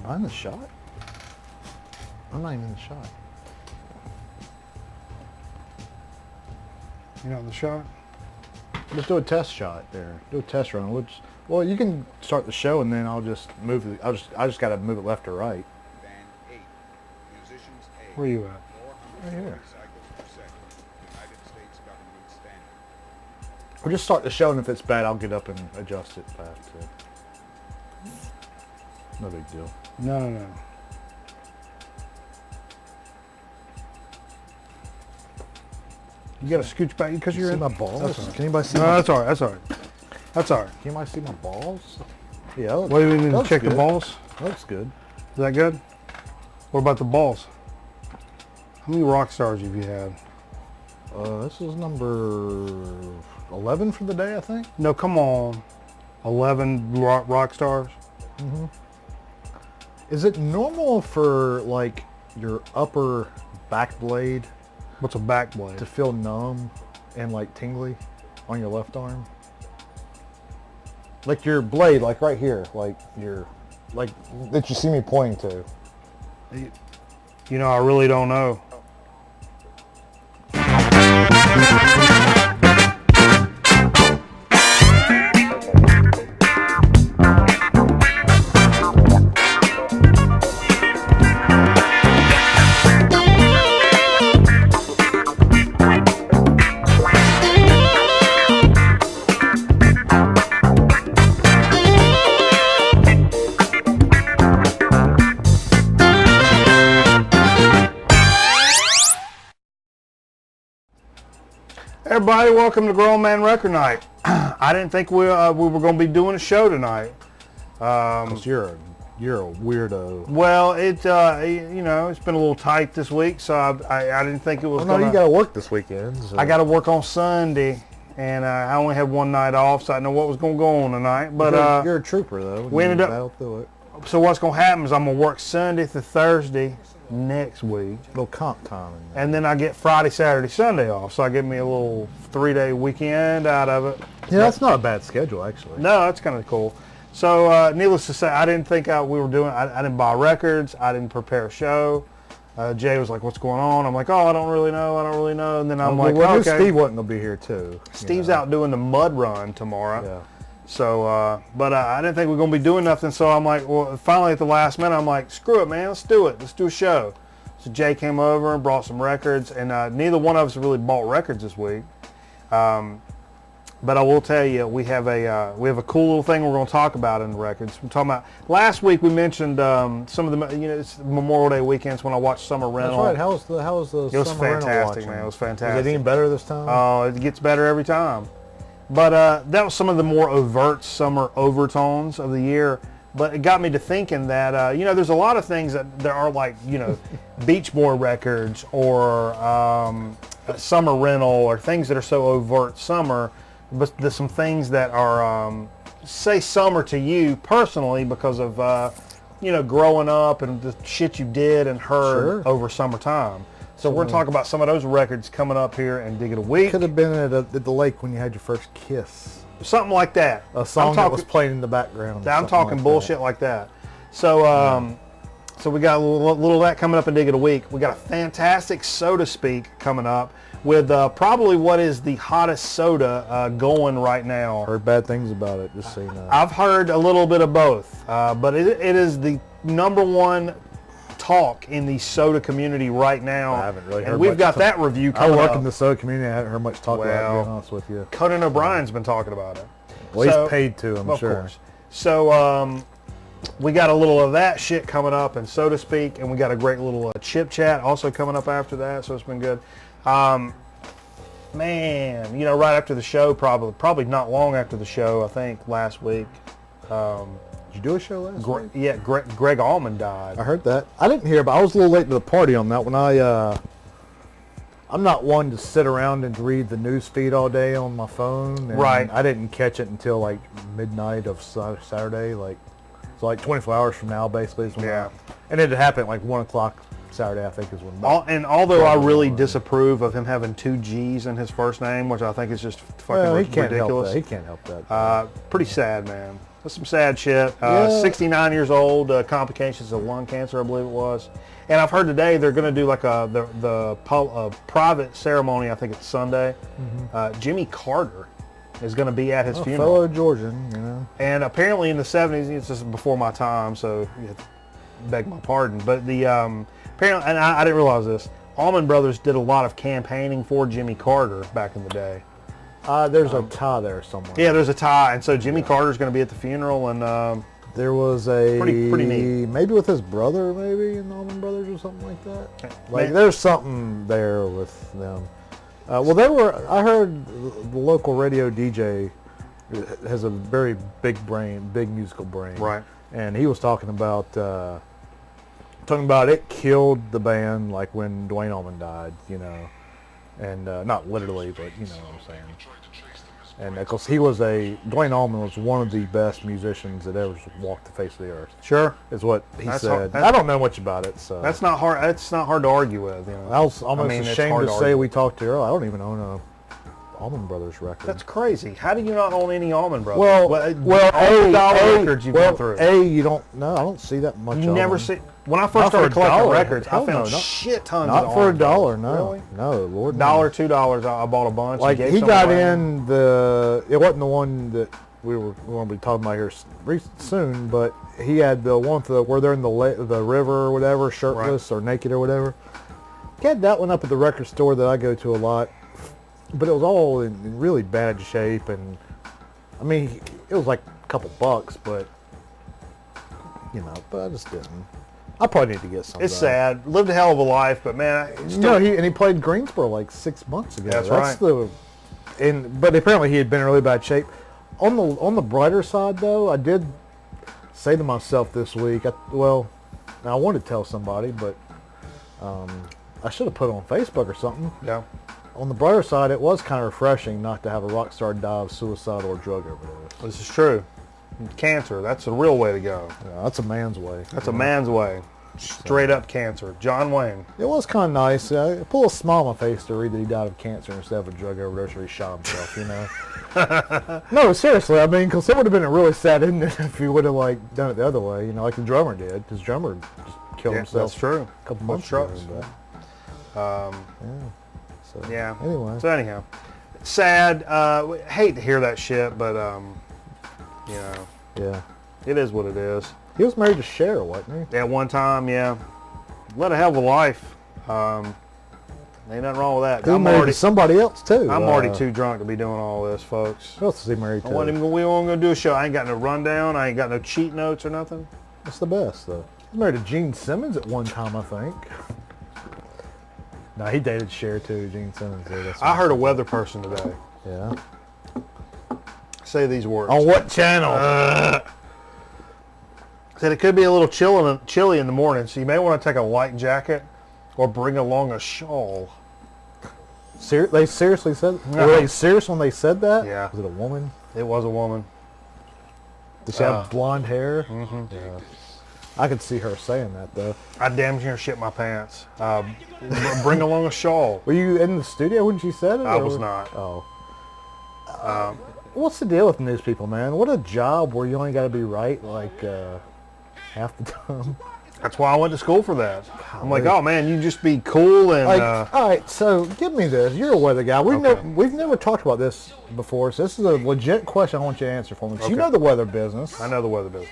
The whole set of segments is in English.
Am I in the shot? I'm not even in the shot. You know the shot? Let's do a test shot there. Do a test run. Well, you can start the show and then I'll just move it. I just got to move it left or right. Where are you at? Right here. We'll just start the show, and if it's bad, I'll get up and adjust it back to. No big deal. No. You got to scooch back because you're see in my balls. That's all right. Can anybody see? No, my... that's all right. That's all right. That's all right. Can anybody see my balls? Yeah. What do we need to check good. the balls? Looks good. Is that good? What about the balls? How many rock stars have you had? This is number 11 for the day, I think. No, come on. 11 rock stars? Mm-hmm. Is it normal for like your upper back blade What's a back blade? to feel numb and like tingly on your left arm? Like your blade, like right here, like that you see me pointing to. You know, I really don't know. Everybody, welcome to Grown Man Record Night. I didn't think we were going to be doing a show tonight. 'Cause you're a weirdo. Well, it's been a little tight this week, so I didn't think it was. Oh, no, you got to work this weekend. So. I got to work on Sunday, and I only had one night off, so I didn't know what was going to go on tonight. But you're a trooper, though. We ended up. Battle through it. So what's going to happen is I'm going to work Sunday through Thursday next week. A little comp time. And then I get Friday, Saturday, Sunday off. So I get me a little 3-day weekend out of it. Yeah, that's not a bad schedule, actually. No, that's kind of cool. So needless to say, I didn't think we were doing, I didn't buy records. I didn't prepare a show. Jay was like, what's going on? I'm like, oh, I don't really know. And then I'm like, well, okay. Steve wasn't going to be here, too. Steve's out doing the mud run tomorrow. Yeah. So, but I didn't think we were going to be doing nothing. So I'm like, well, finally at the last minute, I'm like, screw it, man. Let's do it. Let's do a show. So Jay came over and brought some records, and neither one of us really bought records this week. But I will tell you, we have a cool little thing we're going to talk about in the records. We're talking about last week. We mentioned some of the it's Memorial Day weekends when I watched Summer Rental. That's right. How was the It was Summer Rental fantastic, watching? man. It was fantastic. Was it any better this time? Oh, it gets better every time. But that was some of the more overt summer overtones of the year. But it got me to thinking that, there's a lot of things that there are like, Beach Boy records or Summer Rental or things that are so overt summer. But there's some things that are, say summer to you personally because of, growing up and the shit you did and heard over summertime. So we're going to talk about some of those records coming up here and Dig It a Week. Could have been at the lake when you had your first kiss. Something like that. A song that was playing in the background. I'm talking bullshit like that. So, so we got a little of that coming up in Dig It a Week. We got a fantastic Soda Speak coming up with probably what is the hottest soda going right now. Heard bad things about it, just so you know. I've heard a little bit of both, but it is the #1 talk in the soda community right now. I haven't really heard and we've much got that review I coming work up. in the soda community. I haven't heard much talk about it, to be honest with you. Conan O'Brien's been talking about it. Well, he's paid to, I'm sure. Of course. So we got a little of that shit coming up in Soda Speak, and we got a great little chip chat also coming up after that, so it's been good. Man, right after the show, probably not long after the show, I think, last week. Did you do a show last week? Yeah, Greg Allman died. I heard that. I didn't hear, but I was a little late to the party on that one. I'm not one to sit around and read the news feed all day on my phone. And right. I didn't catch it until like midnight of Saturday, so 24 hours from now, basically. Is when and it happened at like 1 o'clock Saturday, I think, is when. And although I really disapprove of him having 2 G's in his first name, which I think is just fucking ridiculous. He can't help that. Pretty sad, man. That's some sad shit. Yeah. 69 years old, complications of lung cancer, I believe it was. And I've heard today they're going to do like the private ceremony. I think it's Sunday. Jimmy Carter is going to be at his funeral. Fellow Georgian, you know. And apparently in the 70s, it's just before my time, so you have to beg my pardon. But the apparently, and I didn't realize this, Allman Brothers did a lot of campaigning for Jimmy Carter back in the day. There's a tie there somewhere. Yeah, there's a tie, and so Jimmy Carter's going to be at the funeral, and there was a pretty neat. Maybe with his brother, maybe in Allman Brothers or something like that. Like Man. there's something there with them. Well, they were. I heard the local radio DJ has a very big brain, big musical brain. Right. And he was talking about it killed the band, like when Dwayne Allman died, you know, and not literally, but you know what I'm saying. And because Dwayne Allman was one of the best musicians that ever walked the face of the earth. Sure. Is what he That's said. hard. I don't know much about it, so. That's not hard. It's not hard to argue with. You know. I was almost it's ashamed hard to say argue. we talked to earlier. I don't even own a Allman Brothers record. That's crazy. How do you not own any Allman Brothers? well, all the dollar records you've gone through. You don't know. I don't see that much. You of never them. see. When I Not first for started a collecting dollar. records, I Hell found no, not- shit tons. Not of for a Allman dollar, Brothers. no. Really? No, Lord. $1, $2. I bought a bunch. Like and he gave got some away. in the. It wasn't the one that we were going to be talking about here soon, but he had the one where they're in the river or whatever, shirtless or naked or whatever. He had that one up at the record store that I go to a lot, but it was all in really bad shape, and I mean it was like a couple bucks, but you know, but I just didn't. I probably need to get some. It's sad. Lived a hell of a life, but man, he played Greensboro like 6 months ago. That's right. But apparently he had been in really bad shape. On the brighter side, though, I did say to myself this week. I wanted to tell somebody, but I should have put it on Facebook or something. Yeah. On the brighter side, it was kind of refreshing not to have a rock star die of suicide or drug overdose. This is true. Cancer, that's the real way to go. Yeah, that's a man's way. That's a man's way. Straight up cancer. John Wayne. It was kind of nice. It put a smile on my face to read that he died of cancer instead of a drug overdose or he shot himself, you know. No, seriously, I mean, because it would have been a really sad ending if he would have, like, done it the other way, you know, like the drummer did. His drummer just killed himself. That's true. A couple months ago. But, Yeah. Anyway. So anyhow, sad. Hate to hear that shit, but you know, Yeah. it is what it is. He was married to Cher, wasn't he? At one time, yeah, led a hell of a life. Ain't nothing wrong with that. He was married to somebody else, too. I'm already too drunk to be doing all this, folks. Who else is he married to? We weren't going to do a show. I ain't got no rundown. I ain't got no cheat notes or nothing. That's the best, though. He was married to Gene Simmons at one time, I think. No, he dated Cher, too, Gene Simmons. I heard a weather person today Yeah. say these words. On what channel? Said it could be a little chilly in the morning, so you may want to take a light jacket or bring along a shawl. They seriously said? No. Were they serious when they said that? Yeah. Was it a woman? It was a woman. Did she have blonde hair? Mm-hmm. Yeah. I could see her saying that, though. I damn near shit my pants. Bring along a shawl. Were you in the studio when she said it? I was not. Oh. What's the deal with news people, man? What a job where you only got to be right, like, half the time. That's why I went to school for that. I'm like, oh man, you just be cool and. Like, all right, so give me this. You're a weather guy. We've never talked about this before, so this is a legit question I want you to answer for me. 'Cause you know the weather business. I know the weather business.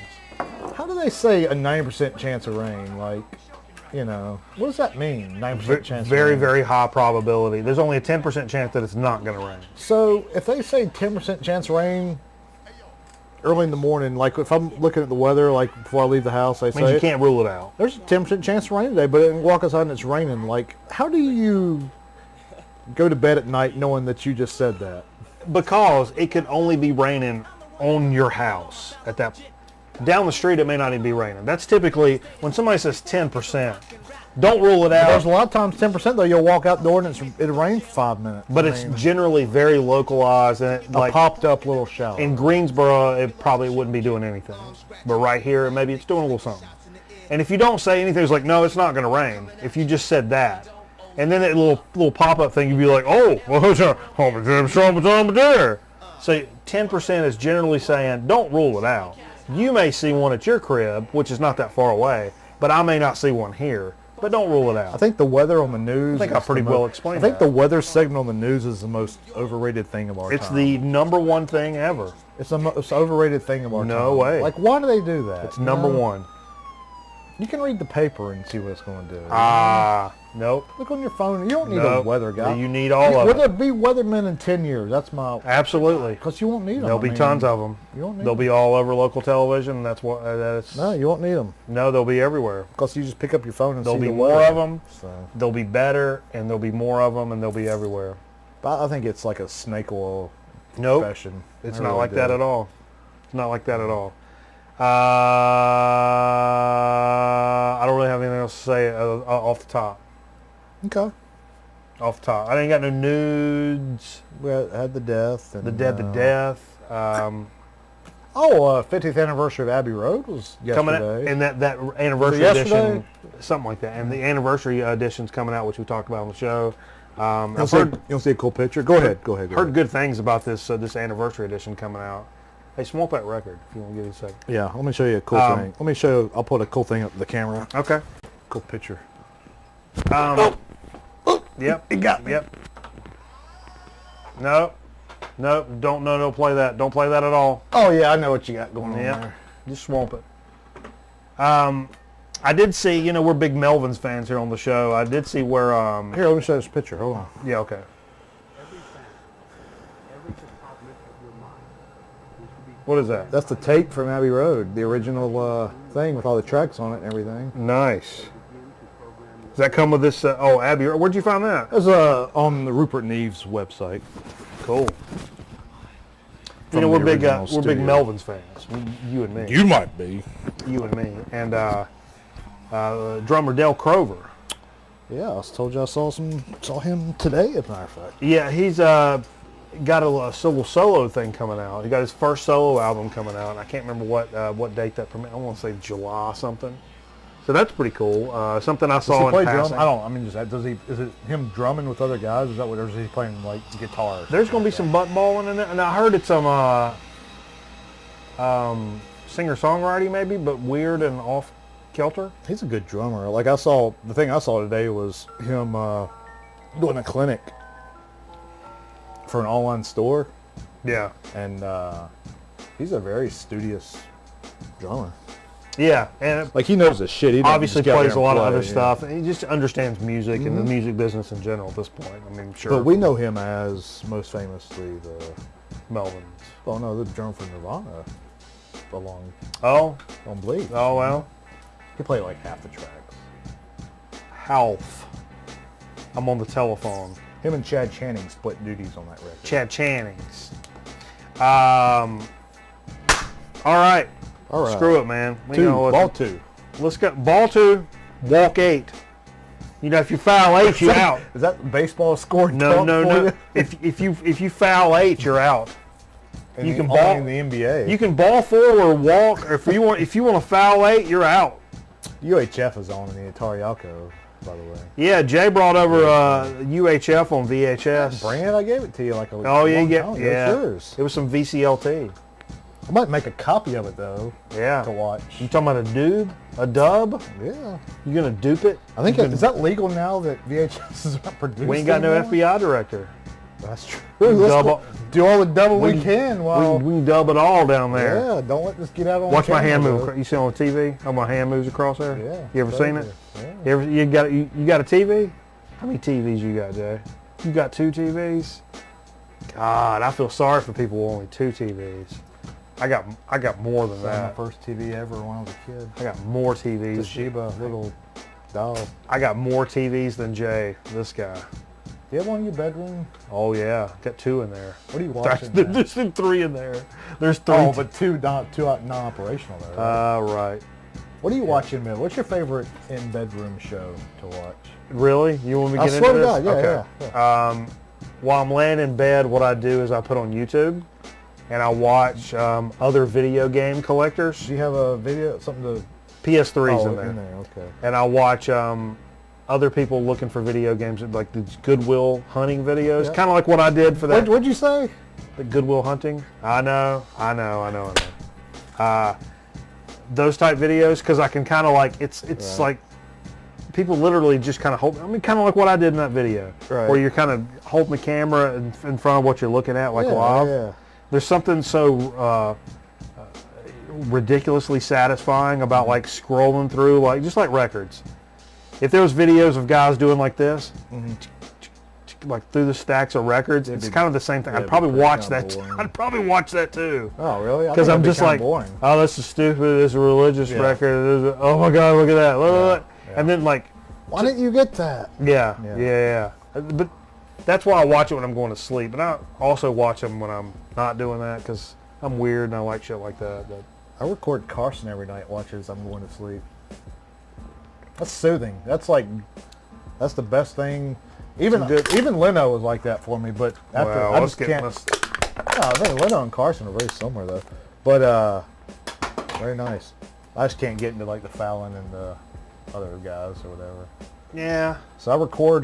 How do they say a 90% chance of rain? Like, you know, what does that mean? 90% chance. Very, of rain? very high probability. There's only a 10% chance that it's not going to rain. So if they say 10% chance of rain early in the morning, like if I'm looking at the weather, like before I leave the house, they Means say you can't rule it out. there's a 10% chance of rain today, but then walk outside and it's raining. Like, how do you go to bed at night knowing that you just said that? Because it could only be raining on your house at that. Down the street, it may not even be raining. That's typically when somebody says 10%. Don't rule it out. There's a lot of times 10% though. You'll walk out the door and it'll rain for 5 minutes. But it's generally very localized, and it, a popped up little shower. in Greensboro, it probably wouldn't be doing anything. But right here, maybe it's doing a little something. And if you don't say anything, it's like, no, it's not going to rain. If you just said that, and then that little pop-up thing, you'd be like, oh, well, it's there. So 10% is generally saying, don't rule it out. You may see one at your crib, which is not that far away, but I may not see one here. But don't rule it out. I think the weather on the news. I think I pretty well explained I think that. the weather segment on the news is the most overrated thing of our time. It's the number one thing ever. It's the most overrated thing of our time. No way. Like, why do they do that? It's number one. You can read the paper and see what it's going to do. Nope. Look on your phone. You don't need Nope. a weather guy. You need all of Will there it. be weathermen in 10 years? That's my... Absolutely. Because you won't need them. There'll be tons of them. You won't need They'll them. be all over local television. That's what. That's No, you won't need them. no. They'll be everywhere. Because you just pick up your phone and There'll see be the more weather. of them. So, They'll be better, and there'll be more of them, and they'll be everywhere. but I think it's like a snake oil Nope. profession. It's I not really like do. that at all. It's not like that at all. I don't really have anything else to say off the top. Okay. Off the top. I ain't got no nudes. We had the death. And, The death. 50th anniversary of Abbey Road was Coming out, yesterday. and that anniversary Was it edition, something like that. And the anniversary edition's coming out, which we talked about on the show. You I've don't heard, see a cool picture? Go ahead. heard good things about this this anniversary edition coming out. Hey, smoke that record if you want to give it a second. Yeah, let me show you a cool thing. Let me show you, I'll put a cool thing up the camera. Okay. Cool picture. Yep. It got me. Yep. No. Don't play that. Don't play that at all. Oh, yeah, I know what you got going on Yeah. there. Just swamp it. I did see, we're big Melvins fans here on the show. I did see where Here, let me show you this picture. Hold on. yeah, okay. What is that? That's the tape from Abbey Road, the original thing with all the tracks on it and everything. Nice. Does that come with this Abbey? Where'd you find that? It was on the Rupert Neves website. Cool. From We're the big original we're big studio. Melvins fans. You and me. You might be. You and me. And drummer Dale Crover. Yeah, I told you I saw him today, as a matter of fact. Yeah, he's got a little solo thing coming out. He got his first solo album coming out. I can't remember what date that premiered. I want to say July something. So that's pretty cool. Something I Does saw he in play passing. drum? Does he? Is it him drumming with other guys? Is that what? Or is he playing like guitar? There's going to be some butt balling in there, and I heard it's some singer-songwriting maybe, but weird and off kilter. He's a good drummer. Like the thing I saw today was him doing a clinic for an online store, Yeah. and he's a very studious drummer. Yeah, and Like he knows his shit. He doesn't obviously just get out plays a there and lot of play, other yeah. stuff. And he just understands music and the music business in general at this point. I mean, sure. But we know him as most famously the Melvins. the drummer for Nirvana along Oh, on Bleed. oh well. He played like half the tracks. Half. I'm on the telephone. Him and Chad Channing split duties on that record. Chad Channings. All right. All right. Screw it, man. Ball two. Let's go. Ball 2, walk 8. If you foul 8, you're out. Is that baseball score? No. You? If you foul 8, you're out. You can only ball in the NBA. You can ball 4 or walk. Or if you want to foul 8, you're out. UHF is on in the Atari Alco, by the way. Yeah, Jay brought over UHF on VHS. Bring it. I gave it to you like a Oh yeah, long yeah, time ago. yeah. It's yours. It was some VCLT. I might make a copy of it though Yeah. to watch. You talking about a dub? Yeah. You gonna dupe it? I think is that legal now that VHS is not produced? We ain't got no anymore? FBI director. That's true. Let's Double- do all the double we can while. We can dub it all down there. Yeah, don't let this get out on Watch my camera, hand though. move. You see on the TV how my hand moves across there? Yeah. You ever seen it? Yeah. You got a TV? How many TVs you got, Jay? You got 2 TVs? God, I feel sorry for people with only 2 TVs. I got more than That was that. my first TV ever when I was a kid. I got more The TVs. Shiba little doll. I got more TVs than Jay, this guy. Do you have one in your bedroom? Oh yeah, got 2 in there. What are you watching? now? There's 3 in there. There's 3. Oh, but two non-operational though. Right? Right. What are you watching, man? What's your favorite in-bedroom show to watch? Really? You want me to I get swear into to this? God, yeah, Okay. While I'm laying in bed, what I do is I put on YouTube, and I watch other video game collectors. Do you have a video, something to? PS3's Oh, in there. okay. And I watch other people looking for video games, like these Goodwill hunting videos, Yeah. kind of like what I did for that. What'd you say? The Goodwill hunting. I know. those type videos because I can kind of like it's Right. like people literally just kind of hold. I mean, kind of like what I did in that video, Right. where you're kind of holding the camera in front of what you're looking at, like live. Yeah. There's something so ridiculously satisfying about like scrolling through, like just like records. If there was videos of guys doing like this, like through the stacks of records, it's kind of the same thing. I'd probably watch that. I'd probably watch that too. Oh, really? Because I'm just like, boring. oh, this is stupid. This is a religious record. This is, oh my God, look at that. Look. Yeah. And then like, Why didn't you get that? yeah. But that's why I watch it when I'm going to sleep. But I also watch them when I'm not doing that because I'm weird and I like shit like that. But I record Carson every night, watch as I'm going to sleep. That's soothing. That's the best thing. Even Leno was like that for me, but after I just can't. I think Leno and Carson are very similar though, but very nice. I just can't get into like the Fallon and the other guys or whatever. Yeah. So I record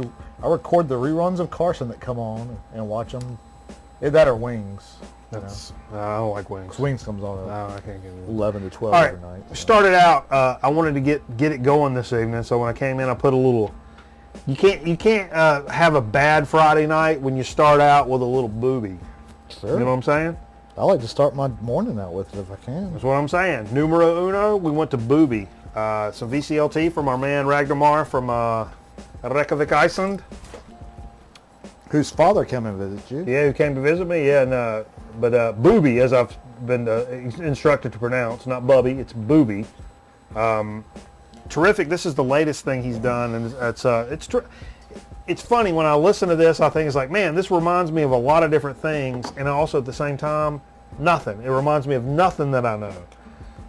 the reruns of Carson that come on and watch them. Either that or Wings. That's I don't like Wings. Wings comes on No, I can't get it. 11 to 12 All every right. night. So. Started out. I wanted to get it going this evening, so when I came in, I put a little. You can't have a bad Friday night when you start out with a little booby. Sure. You know what I'm saying? I like to start my morning out with it if I can. That's what I'm saying. Numero uno, we went to Booby. Some VCLT from our man Ragnar from Reykjavik, Iceland. Whose father came and visited you? Yeah, who came to visit me. Yeah, and, but Booby, as I've been instructed to pronounce, not Bubby, it's Booby. Terrific. This is the latest thing he's done, and it's funny when I listen to this. I think it's like, man, this reminds me of a lot of different things, and also at the same time, nothing. It reminds me of nothing that I know.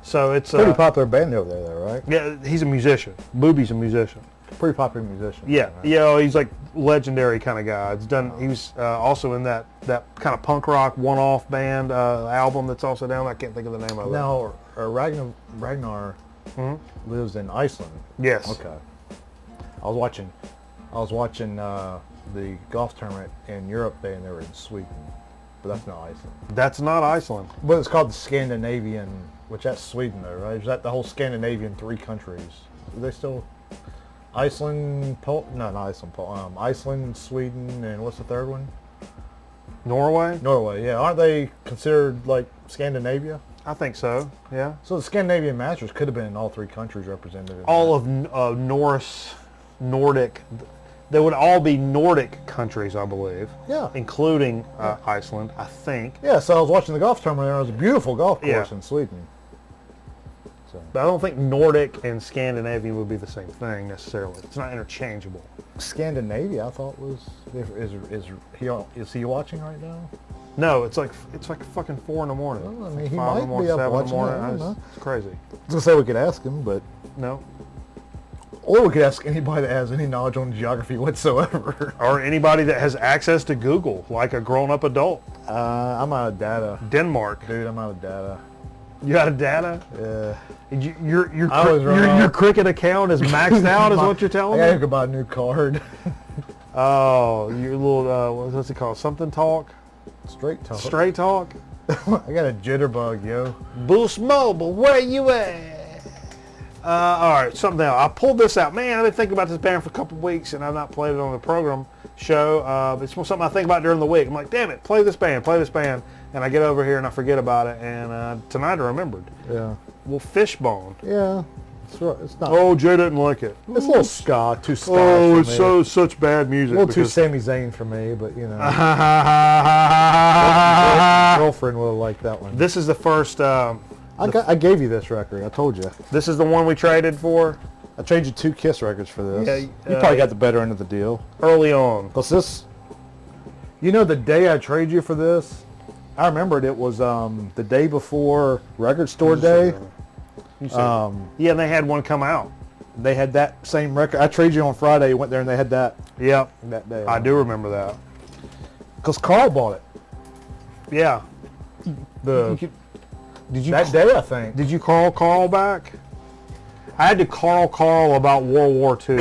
So it's Pretty popular band over there, though, right? Yeah, he's a musician. Booby's a musician. Pretty popular musician. Yeah, right? yeah. He's like legendary kind of guy. It's done. He was also in that kind of punk rock one-off band album that's also down. I can't think of the name of it. Now, Ragnar lives in Iceland. Yes. Okay. I was watching the golf tournament in Europe. They were in Sweden, but that's not Iceland. That's not Iceland. But it's called the Scandinavian, which that's Sweden though, right? Is that the whole Scandinavian 3 countries? Are they still Iceland, Iceland, Sweden, and what's the third one? Norway? Norway, yeah. Aren't they considered like Scandinavia? I think so. Yeah. So the Scandinavian Masters could have been in all 3 countries represented. In All that. of Nordic. They would all be Nordic countries, I believe. Yeah. Including Iceland, I think. Yeah, so I was watching the golf tournament, and there was a beautiful golf course Yeah. in Sweden. So But I don't think Nordic and Scandinavian would be the same thing necessarily. It's not interchangeable. Scandinavia, I thought was is he watching right now? No, it's like fucking 4 in the morning. Well, I mean, he 5 in the might morning, be up 7 in the watching morning. it, I don't know. It's crazy. I was gonna say we could ask him, but No. or we could ask anybody that has any knowledge on geography whatsoever. Or anybody that has access to Google, like a grown-up adult. I'm out of data, Denmark. dude. I'm out of data. You out of data? Yeah. Your Cricket account is maxed out, is what you're telling I gotta me? go buy a new card. Oh, your little what's it called? Something talk? Straight talk. Straight talk? I got a jitterbug, yo. Boost Mobile, where you at? All right, something else. I pulled this out. Man, I've been thinking about this band for a couple weeks, and I've not played it on the program show. It's something I think about during the week. I'm like, damn it, play this band. And I get over here and I forget about it, and tonight I remembered. Yeah. Well, Fishbone. Yeah. It's right. It's not. Oh, Jay didn't like it. It's a little ska, too ska. Oh, for it's me. such bad music. A little too because- Sami Zayn for me, but you know. Girlfriend will like that one. This is the first. I gave you this record. I told you. This is the one we traded for I traded you 2 Kiss records for this. Yeah, you probably got the better end of the deal. early on. Because this, you know, the day I traded you for this, I remembered it was the day before Record Store Day. Yeah, and they had one come out. They had that same record. I traded you on Friday. You went there and they had that Yep, that day. I do remember that. Because Carl bought it. Yeah. Did you that day, I think. Did you call Carl back? I had to call Carl about World War II.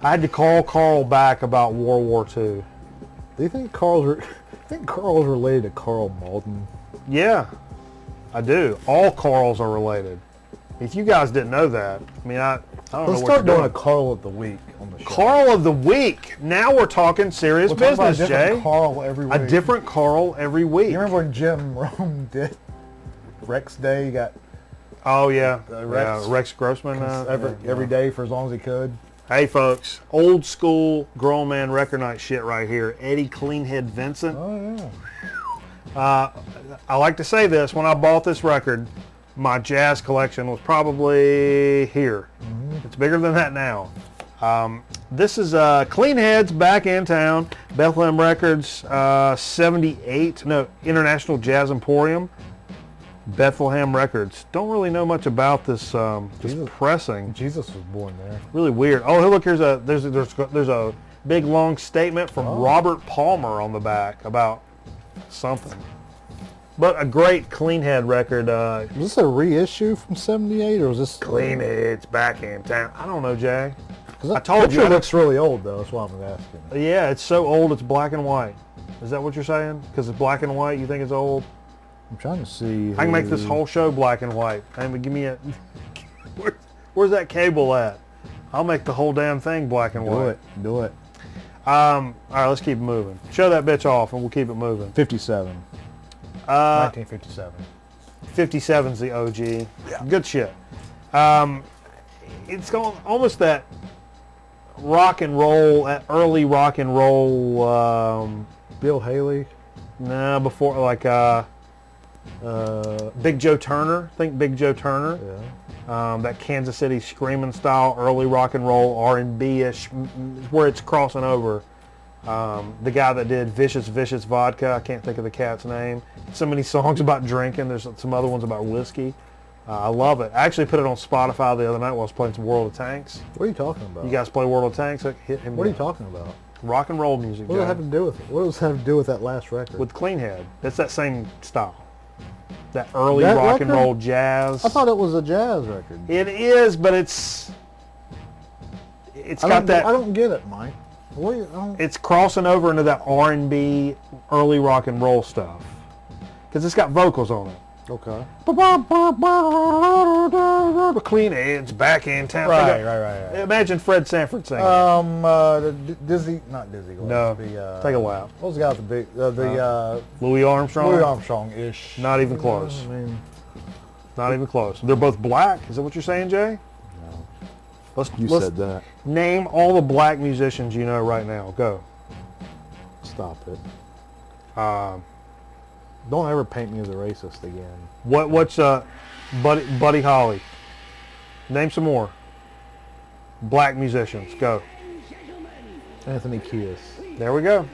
I had to call Carl back about World War II. Do you think Carl's related to Carl Malden? Yeah, I do. All Carls are related. If you guys didn't know that, I mean, I don't know Let's what start you're doing a doing. Carl of the Week on the show. Carl of the Week. Now we're talking serious We'll talk about a business, different Jay. Carl every week. A different Carl every week. You remember when Jim Rome did Rex Day? He got Oh, yeah. Rex- Rex Grossman. every day for as long as he could. Hey, folks. Old school grown man record night shit right here. Eddie Cleanhead Vincent. Oh yeah. I like to say this. When I bought this record, my jazz collection was probably here. It's bigger than that now. This is Cleanheads back in town. Bethlehem Records, 78. No, International Jazz Emporium. Bethlehem Records. Don't really know much about this pressing. Jesus was born there. Really weird. Oh, look, there's a big long statement from Robert Palmer on the back about something. But a great Cleanhead record. Was this a reissue from '78 or was this? Cleanheads back in town. I don't know, Jay. Because I told you. It looks really old though. That's why I'm asking. Yeah, it's so old it's black and white. Is that what you're saying? Because it's black and white, you think it's old? I'm trying to see. I can make this whole show black and white. Give me a. Where's that cable at? I'll make the whole damn thing black and white. Do it. All right, let's keep it moving. Show that bitch off, and we'll keep it moving. 57. 1957. 57's the OG. Yeah. Good shit. It's going almost that rock and roll, early rock and roll. Bill Haley. Nah, before like Big Joe Turner. Think Big Joe Turner. Yeah. That Kansas City screaming style, early rock and roll, R&B-ish, where it's crossing over. The guy that did Vicious Vodka, I can't think of the cat's name. So many songs about drinking. There's some other ones about whiskey. I love it. I actually put it on Spotify the other night while I was playing some World of Tanks. What are you talking about? You guys play World of Tanks? Hit him. What are you talking about? Rock and roll music. What does it have to do with it? What does it have to do with that last record? With Cleanhead. It's that same style. That early That rock and record? roll jazz. I thought it was a jazz record. It is, but it's got that. I don't get it, Mike. It's crossing over into that R&B, early rock and roll stuff, because it's got vocals on it. Okay. Cleanheads back in town. Right. Imagine Fred Sanford singing. Dizzy, not Dizzy Gillespie. No, The, take a lap. What was the guy with the big, Louis Armstrong. Louis Armstrong-ish. Not even close. I mean, Not even close. They're both black. Is that what you're saying, Jay? no. You Let's said that. name all the black musicians you know right now. Go. Stop it. Um, Don't ever paint me as a racist again. what's Buddy Holly? Name some more. Black musicians. Go. Anthony Kiedis. There we go.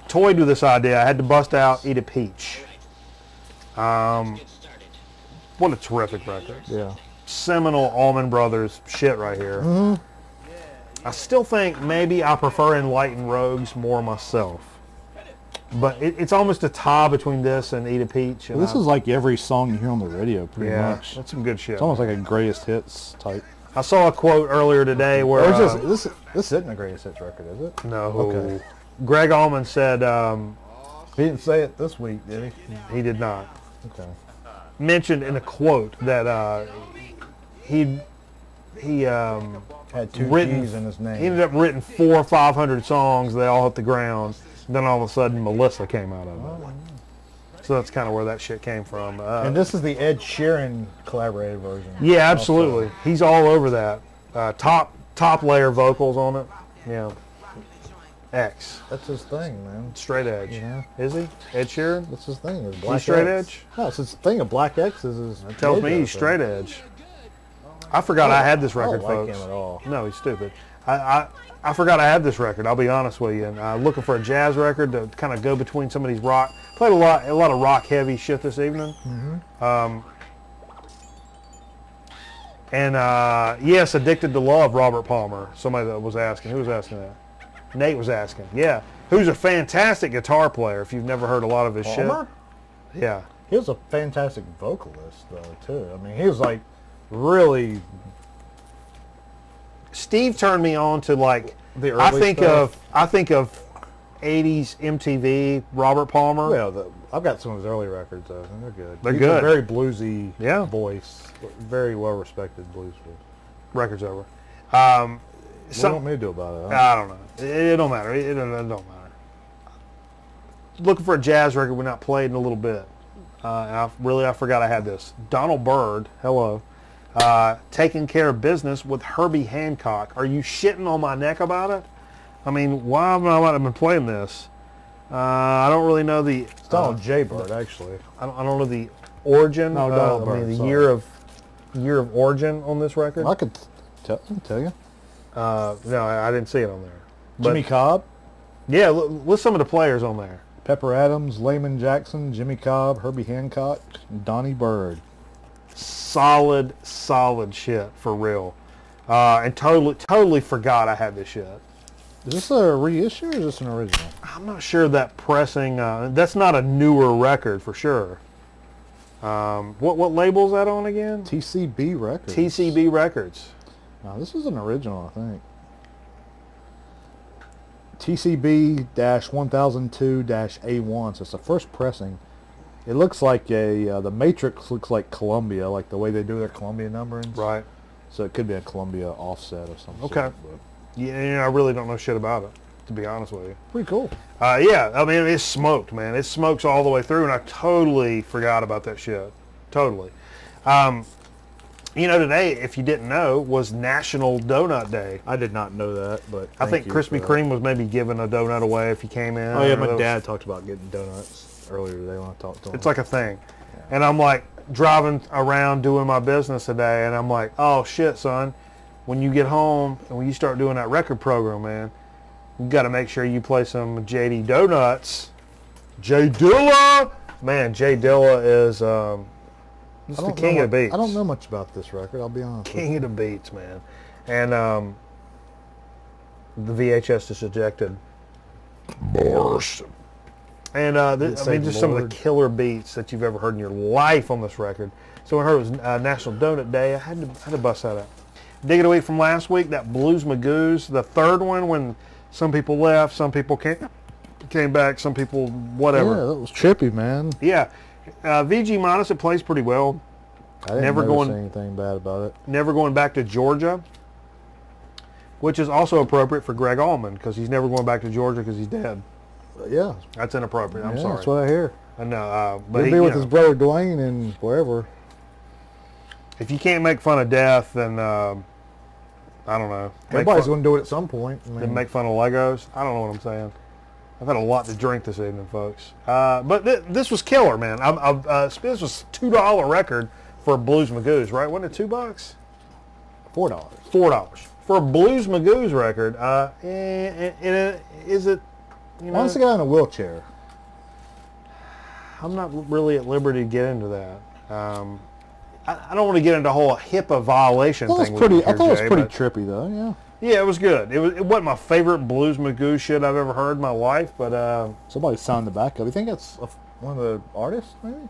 Toyed with this idea. I had to bust out Eat a Peach. What a terrific record. Yeah. Seminal Allman Brothers shit right here. Mm-hmm. I still think maybe I prefer Enlightened Rogues more myself. But it's almost a tie between this and Eat a Peach. And Well, this is like every song you hear on the radio, pretty much. that's some good shit. It's almost like a greatest hits type. I saw a quote earlier today where... Or is this isn't a greatest hits record, is it? No. Okay. Greg Allman said... He didn't say it this week, did he? he did not. Okay. Mentioned in a quote that he Had two written, G's in his name. he ended up written 400 or 500 songs. They all hit the ground. Then all of a sudden, Melissa came out of it. So that's kind of where that shit came from. And this is the Ed Sheeran collaborated version. Yeah, absolutely. He's all over that. Top layer vocals on it. Yeah. X. That's his thing, man. Straight edge. Yeah. Is he? Ed Sheeran? That's his thing. Is Black straight X. edge? No, it's his thing of Black X is his. Tells me he's straight edge. I forgot I had this record, I don't like folks. him at all. No, he's stupid. I forgot I had this record. I'll be honest with you. And looking for a jazz record to kind of go between some of these rock. Played a lot of rock heavy shit this evening. Mm-hmm. Yes, Addicted to Love, Robert Palmer. Somebody that was asking. Who was asking that? Nate was asking. Yeah, who's a fantastic guitar player. If you've never heard a lot of his Palmer? shit. Yeah. He was a fantastic vocalist, though, too. I mean, he was like really. Steve turned me on to like The I early think stuff. of '80s MTV Robert Palmer. Well, I've got some of his early records, though, and they're good. They're He's good. a very bluesy Yeah. voice. Very well-respected blues voice. Record's over. What do you want me to do about it? Huh? I don't know. It don't matter. It don't matter. Looking for a jazz record we not played in a little bit. I forgot I had this. Donald Byrd, hello. Taking Care of Business with Herbie Hancock. Are you shitting on my neck about it? I mean, why have I been playing this? I don't really know the. It's Donald J. Byrd, actually. I don't know the origin. No, Donald I mean, Byrd, the sorry. year of origin on this record. I could tell you. No, I didn't see it on there. Jimmy Cobb, Yeah, list some of the players on there. Pepper Adams, Layman Jackson, Jimmy Cobb, Herbie Hancock, and Donnie Byrd. Solid shit for real. And totally forgot I had this shit. Is this a reissue or is this an original? I'm not sure that pressing. That's not a newer record for sure. What label is that on again? TCB Records. TCB Records. No, this is an original, I think. TCB-1002-A1, so it's the first pressing. It looks like the matrix looks like Columbia, like the way they do their Columbia numberings. Right. So it could be a Columbia offset or something. Okay. Yeah, I really don't know shit about it, to be honest with you. Pretty cool. Yeah, I mean, it's smoked, man. It smokes all the way through, and I totally forgot about that shit. Totally. Today, if you didn't know, was National Donut Day. I did not know that, but I think Krispy Kreme was maybe giving a donut away if you came in. Oh yeah, my dad talked about getting donuts earlier today when I talked to him. It's like a thing. Yeah. And I'm like driving around doing my business today, and I'm like, oh shit, son, when you get home and when you start doing that record program, man, you got to make sure you play some JD Donuts. Jay Dilla! Man, Jay Dilla is just the king of the beats. I don't know much about this record, I'll be honest. King of the beats, man. And the VHS is ejected. Burst. And just some of the killer beats that you've ever heard in your life on this record. So when I heard it was National Donut Day, I had to bust that out. Dig it away from last week, that Blues Magoos, the third one when some people left, some people came back, some people whatever. Yeah, that was trippy, man. Yeah. VG minus, it plays pretty well. I didn't notice anything bad about it. Never going back to Georgia, which is also appropriate for Greg Allman because he's never going back to Georgia because he's dead. Yeah. That's inappropriate. I'm sorry. That's what I hear. I know. But He'll be with his brother Dwayne and wherever. If you can't make fun of death, then I don't know. Everybody's going to do it at some point. Then make fun of Legos. I don't know what I'm saying. I've had a lot to drink this evening, folks. But this was killer, man. This was $2 record for Blues Magoos, right? Wasn't it $2? $4. $4 for a Blues Magoos record. Is it? Why is the guy in a wheelchair? I'm not really at liberty to get into that. I don't want to get into a whole HIPAA violation thing. I thought it was pretty trippy, though. Yeah. Yeah, it was good. It wasn't my favorite Blues Magoo shit I've ever heard in my life, but somebody signed the back up. You think that's one of the artists, maybe?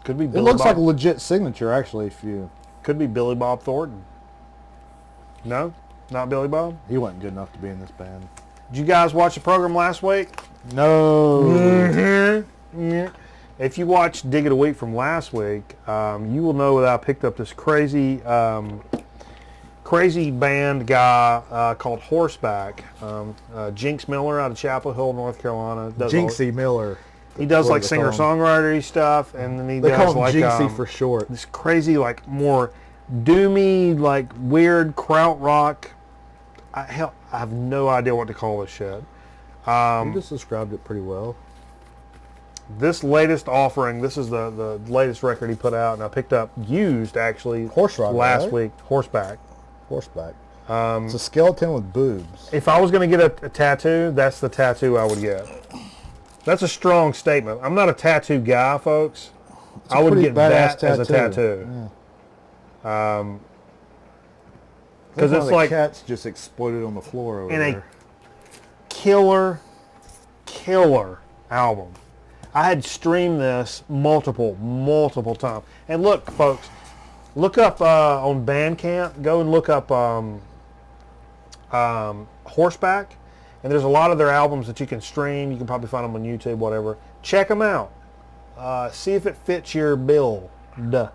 Could be. It looks like a legit signature, actually. If you could be Billy Bob Thornton. No, not Billy Bob. He wasn't good enough to be in this band. Did you guys watch the program last week? No. Mm-hmm. Yeah. If you watched Dig It a Week from last week, you will know that I picked up this crazy band guy called Horseback. Jinx Miller out of Chapel Hill, North Carolina. Jinxie Miller. He does like singer-songwriter stuff, and then he does call him like Jinxie for short. This crazy, like more doomy, like weird krautrock. I have no idea what to call this shit. You just described it pretty well. This latest offering, this is the latest record he put out, and I picked up used actually last week. Horseback. It's a skeleton with boobs. If I was going to get a tattoo, that's the tattoo I would get. That's a strong statement. I'm not a tattoo guy, folks. I would get that as a tattoo. Yeah. Because it's like cats just exploded on the floor over there. Killer album. I had streamed this multiple times. And look, folks, look up on Bandcamp. Go and look up Horseback. And there's a lot of their albums that you can stream. You can probably find them on YouTube, whatever. Check them out. See if it fits your bill. You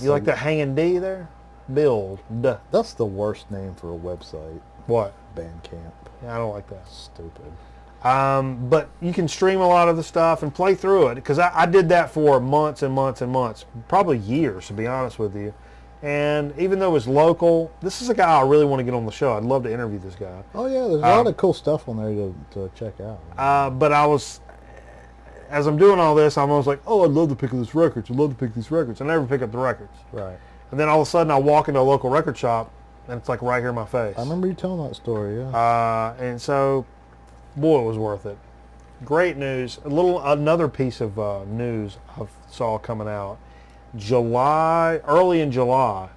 like that hanging D there? Build. That's the worst name for a website. What? Bandcamp. Yeah, I don't like that. Stupid. But you can stream a lot of the stuff and play through it, because I did that for months and months and months, probably years, to be honest with you. And even though it's local, this is a guy I really want to get on the show. I'd love to interview this guy. Oh yeah, there's a lot of cool stuff on there to check out. But as I'm doing all this, I'm always like, oh, I'd love to pick up this records. I'd love to pick these records. I never pick up the records. Right. And then all of a sudden I walk into a local record shop, and it's like right here in my face. I remember you telling that story, yeah. And so, boy, it was worth it. Great news. Another piece of news I saw coming out. Early in July,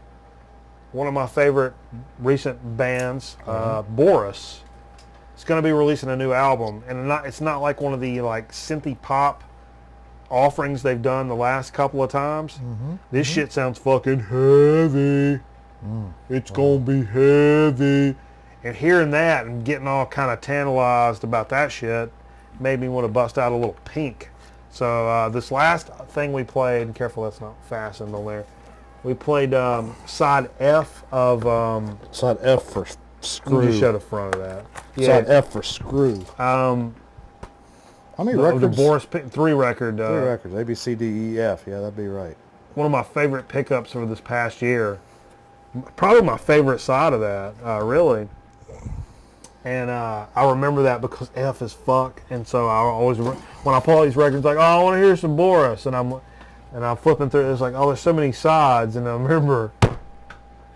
one of my favorite recent bands, Boris, is going to be releasing a new album, and it's not like one of the like synthy pop offerings they've done the last couple of times. This shit sounds fucking heavy. It's gonna be heavy. And hearing that and getting all kind of tantalized about that shit made me want to bust out a little Pink. So this last thing we played, and careful that's not fastened on there, we played side F of... side F for Screw. You show the front of that. Side F for Screw. How many records? The Boris Pink, 3 record. 3 records, A, B, C, D, E, F. Yeah, that'd be right. One of my favorite pickups for this past year. Probably my favorite side of that, really. And I remember that because F is fuck, and so I always, when I pull all these records, like, oh, I want to hear some Boris, and I'm flipping through. It's like, oh, there's so many sides, and I remember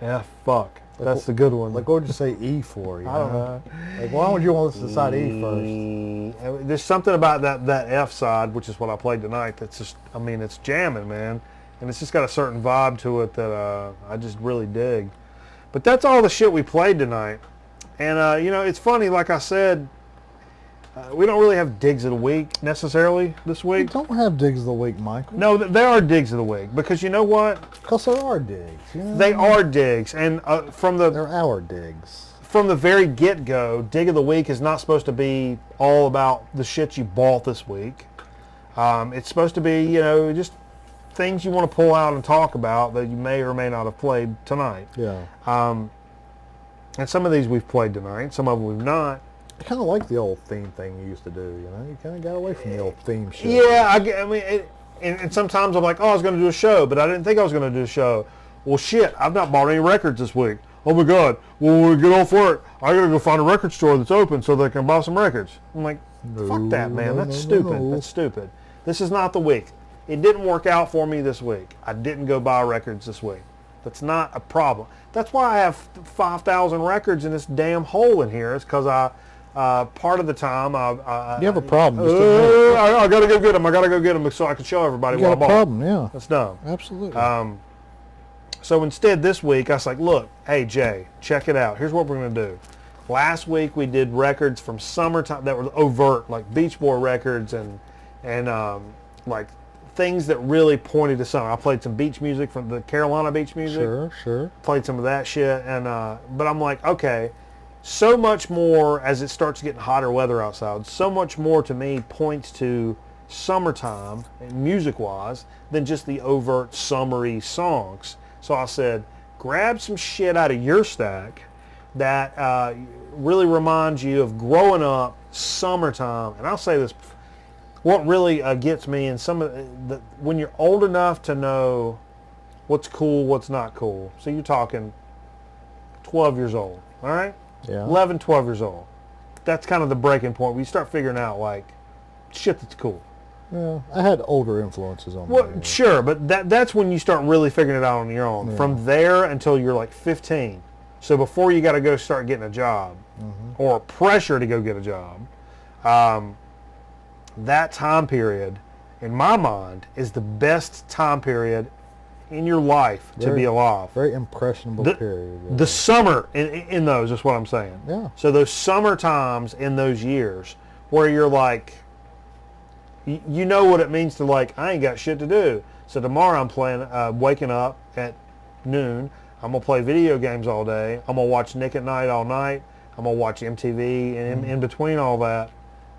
F fuck. That's the good one. Like, what would you say E for? You I don't know. Like, why would you want to listen to side E first? There's something about that F side, which is what I played tonight. That's just, I mean, it's jamming, man, and it's just got a certain vibe to it that I just really dig. But that's all the shit we played tonight. And, you know, it's funny, like I said, we don't really have digs of the week necessarily this week. We don't have digs of the week, Michael. No, there are digs of the week, because you know what? Because there are digs. You know? They are digs. And they're our digs. From the very get-go, dig of the week is not supposed to be all about the shit you bought this week. It's supposed to be, you know, just things you want to pull out and talk about that you may or may not have played tonight. Yeah. And some of these we've played tonight, some of them we've not. I kind of like the old theme thing you used to do, you know? You kind of got away from the old theme shit. Yeah, I mean, and sometimes I'm like, oh, I was going to do a show, but I didn't think I was going to do a show. Well, shit, I've not bought any records this week. Oh, my God. Well, when we get off work, I got to go find a record store that's open so they can buy some records. I'm like, fuck that, man. That's stupid. No. That's stupid. This is not the week. It didn't work out for me this week. I didn't go buy records this week. That's not a problem. That's why I have 5,000 records in this damn hole in here. It's because part of the time you have a problem. I got to go get them. I got to go get them so I can show everybody what I bought. You got a problem, yeah. That's dumb. Absolutely. So instead this week I was like, look, hey Jay, check it out. Here's what we're going to do. Last week we did records from summertime that were overt, like Beach Boy records and like things that really pointed to summer. I played some beach music from the Carolina beach music. Sure. Played some of that shit, and but I'm like, okay, so much more as it starts getting hotter weather outside. So much more to me points to summertime, music-wise, than just the overt summery songs. So I said, grab some shit out of your stack that really reminds you of growing up, summertime, and I'll say this. What really gets me in some of when you're old enough to know what's cool, what's not cool. So you're talking 12 years old, all right? Yeah. 11, 12 years old. That's kind of the breaking point where you start figuring out, like, shit that's cool. Yeah, I had older influences on me. Well, sure, but that's when you start really figuring it out on your own. Yeah. From there until you're like 15. So before you got to go start getting a job or pressure to go get a job, that time period, in my mind, is the best time period in your life to be alive. Very impressionable period. Yeah. The summer in those is what I'm saying. Yeah. So those summer times in those years where you're like, you know what it means to like, I ain't got shit to do. So tomorrow I'm playing, waking up at noon. I'm going to play video games all day. I'm going to watch Nick at Night all night. I'm going to watch MTV. And in between all that,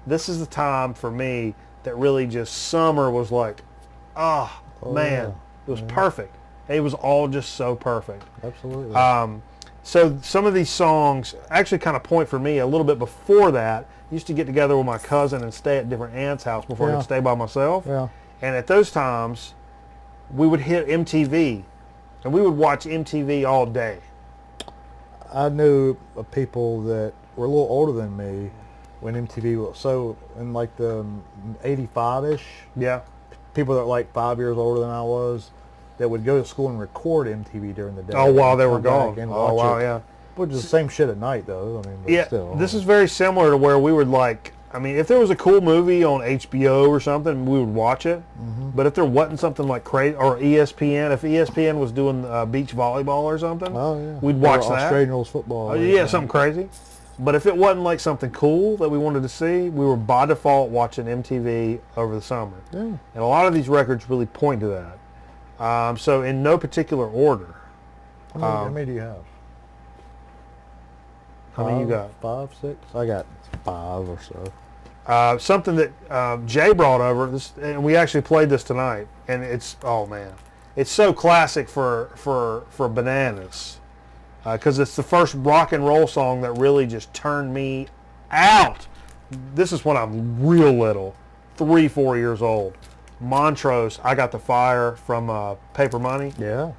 this is the time for me that really just summer was like, man, it was perfect. It was all just so perfect. Absolutely. So some of these songs actually kind of point for me a little bit before that. Used to get together with my cousin and stay at different aunts' house before I could stay by myself. Yeah. And at those times, we would hit MTV, and we would watch MTV all day. I knew of people that were a little older than me when MTV was so in like the 85-ish. Yeah. People that were like 5 years older than I was that would go to school and record MTV during the day. Oh, while they were Come back gone. and Oh, watch wow, it. yeah. Which is the same shit at night, though. I mean, but Yeah, still. this is very similar to where we would like, I mean, if there was a cool movie on HBO or something, we would watch it. But if there wasn't something like crazy, or ESPN, if ESPN was doing beach volleyball or something, we'd watch that. Australian rules football. Yeah, something crazy. But if it wasn't like something cool that we wanted to see, we were by default watching MTV over the summer. Yeah. And a lot of these records really point to that. So in no particular order. How many do you have? How many you got? 5, 6? I got 5 or so. Something that Jay brought over, this, and we actually played this tonight, and it's, oh man, it's so classic for bananas, because it's the first rock and roll song that really just turned me out. This is when I'm real little, 3, 4 years old. Montrose, I Got the Fire from Paper Money. Yeah.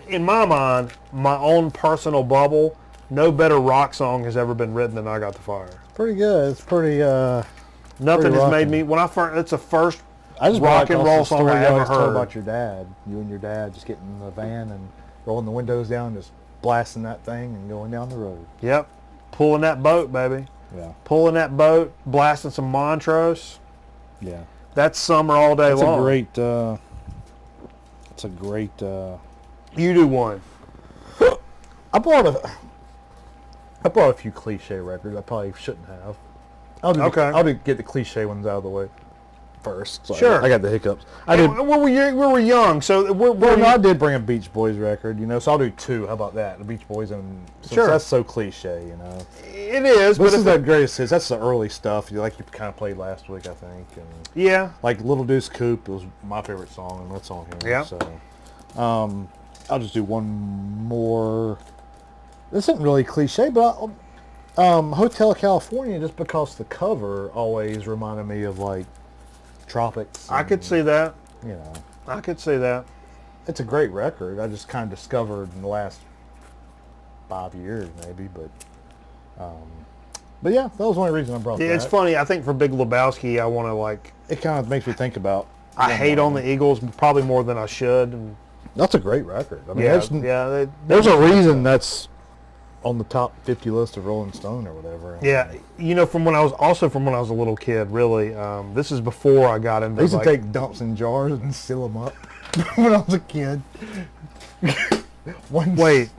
In my mind, my own personal bubble, no better rock song has ever been written than I Got the Fire. Pretty good. It's pretty. Nothing pretty has made rockin'. me, when I first, it's the first I just rock and roll song I ever told heard. about your dad. You and your dad just getting in the van and rolling the windows down, just blasting that thing and going down the road. Yep. Pulling that boat, baby. Yeah. Pulling that boat, blasting some Montrose. Yeah. That's summer all day It's long. It's a great. You do one. I brought a few cliche records. I probably shouldn't have. I'll get the cliche ones out of the way first. So Sure. I got the hiccups. We were young, so I did bring a Beach Boys record, so I'll do 2. How about that? The Beach Boys, and since Sure. that's so cliche, it is. But But this is if the greatest hits. That's the early stuff. You kind of played last week, I think. And yeah, like Little Deuce Coupe was my favorite song, and that's on here. Yeah. So, I'll just do one more. This isn't really cliche, but Hotel California, just because the cover always reminded me of like tropics. I could see that. I could see that. It's a great record. I just kind of discovered in the last 5 years, maybe, but yeah, that was the only reason I brought that. It's funny. I think for Big Lebowski, I want to like. It kind of makes me think about. I hate on the Eagles probably more than I should. And that's a great record. I mean, yeah. There's a reason that's on the top 50 list of Rolling Stone or whatever. Yeah, from when I was a little kid. Really, this is before I got into. I used to take dumps in jars and seal them up when I was a kid. Wait,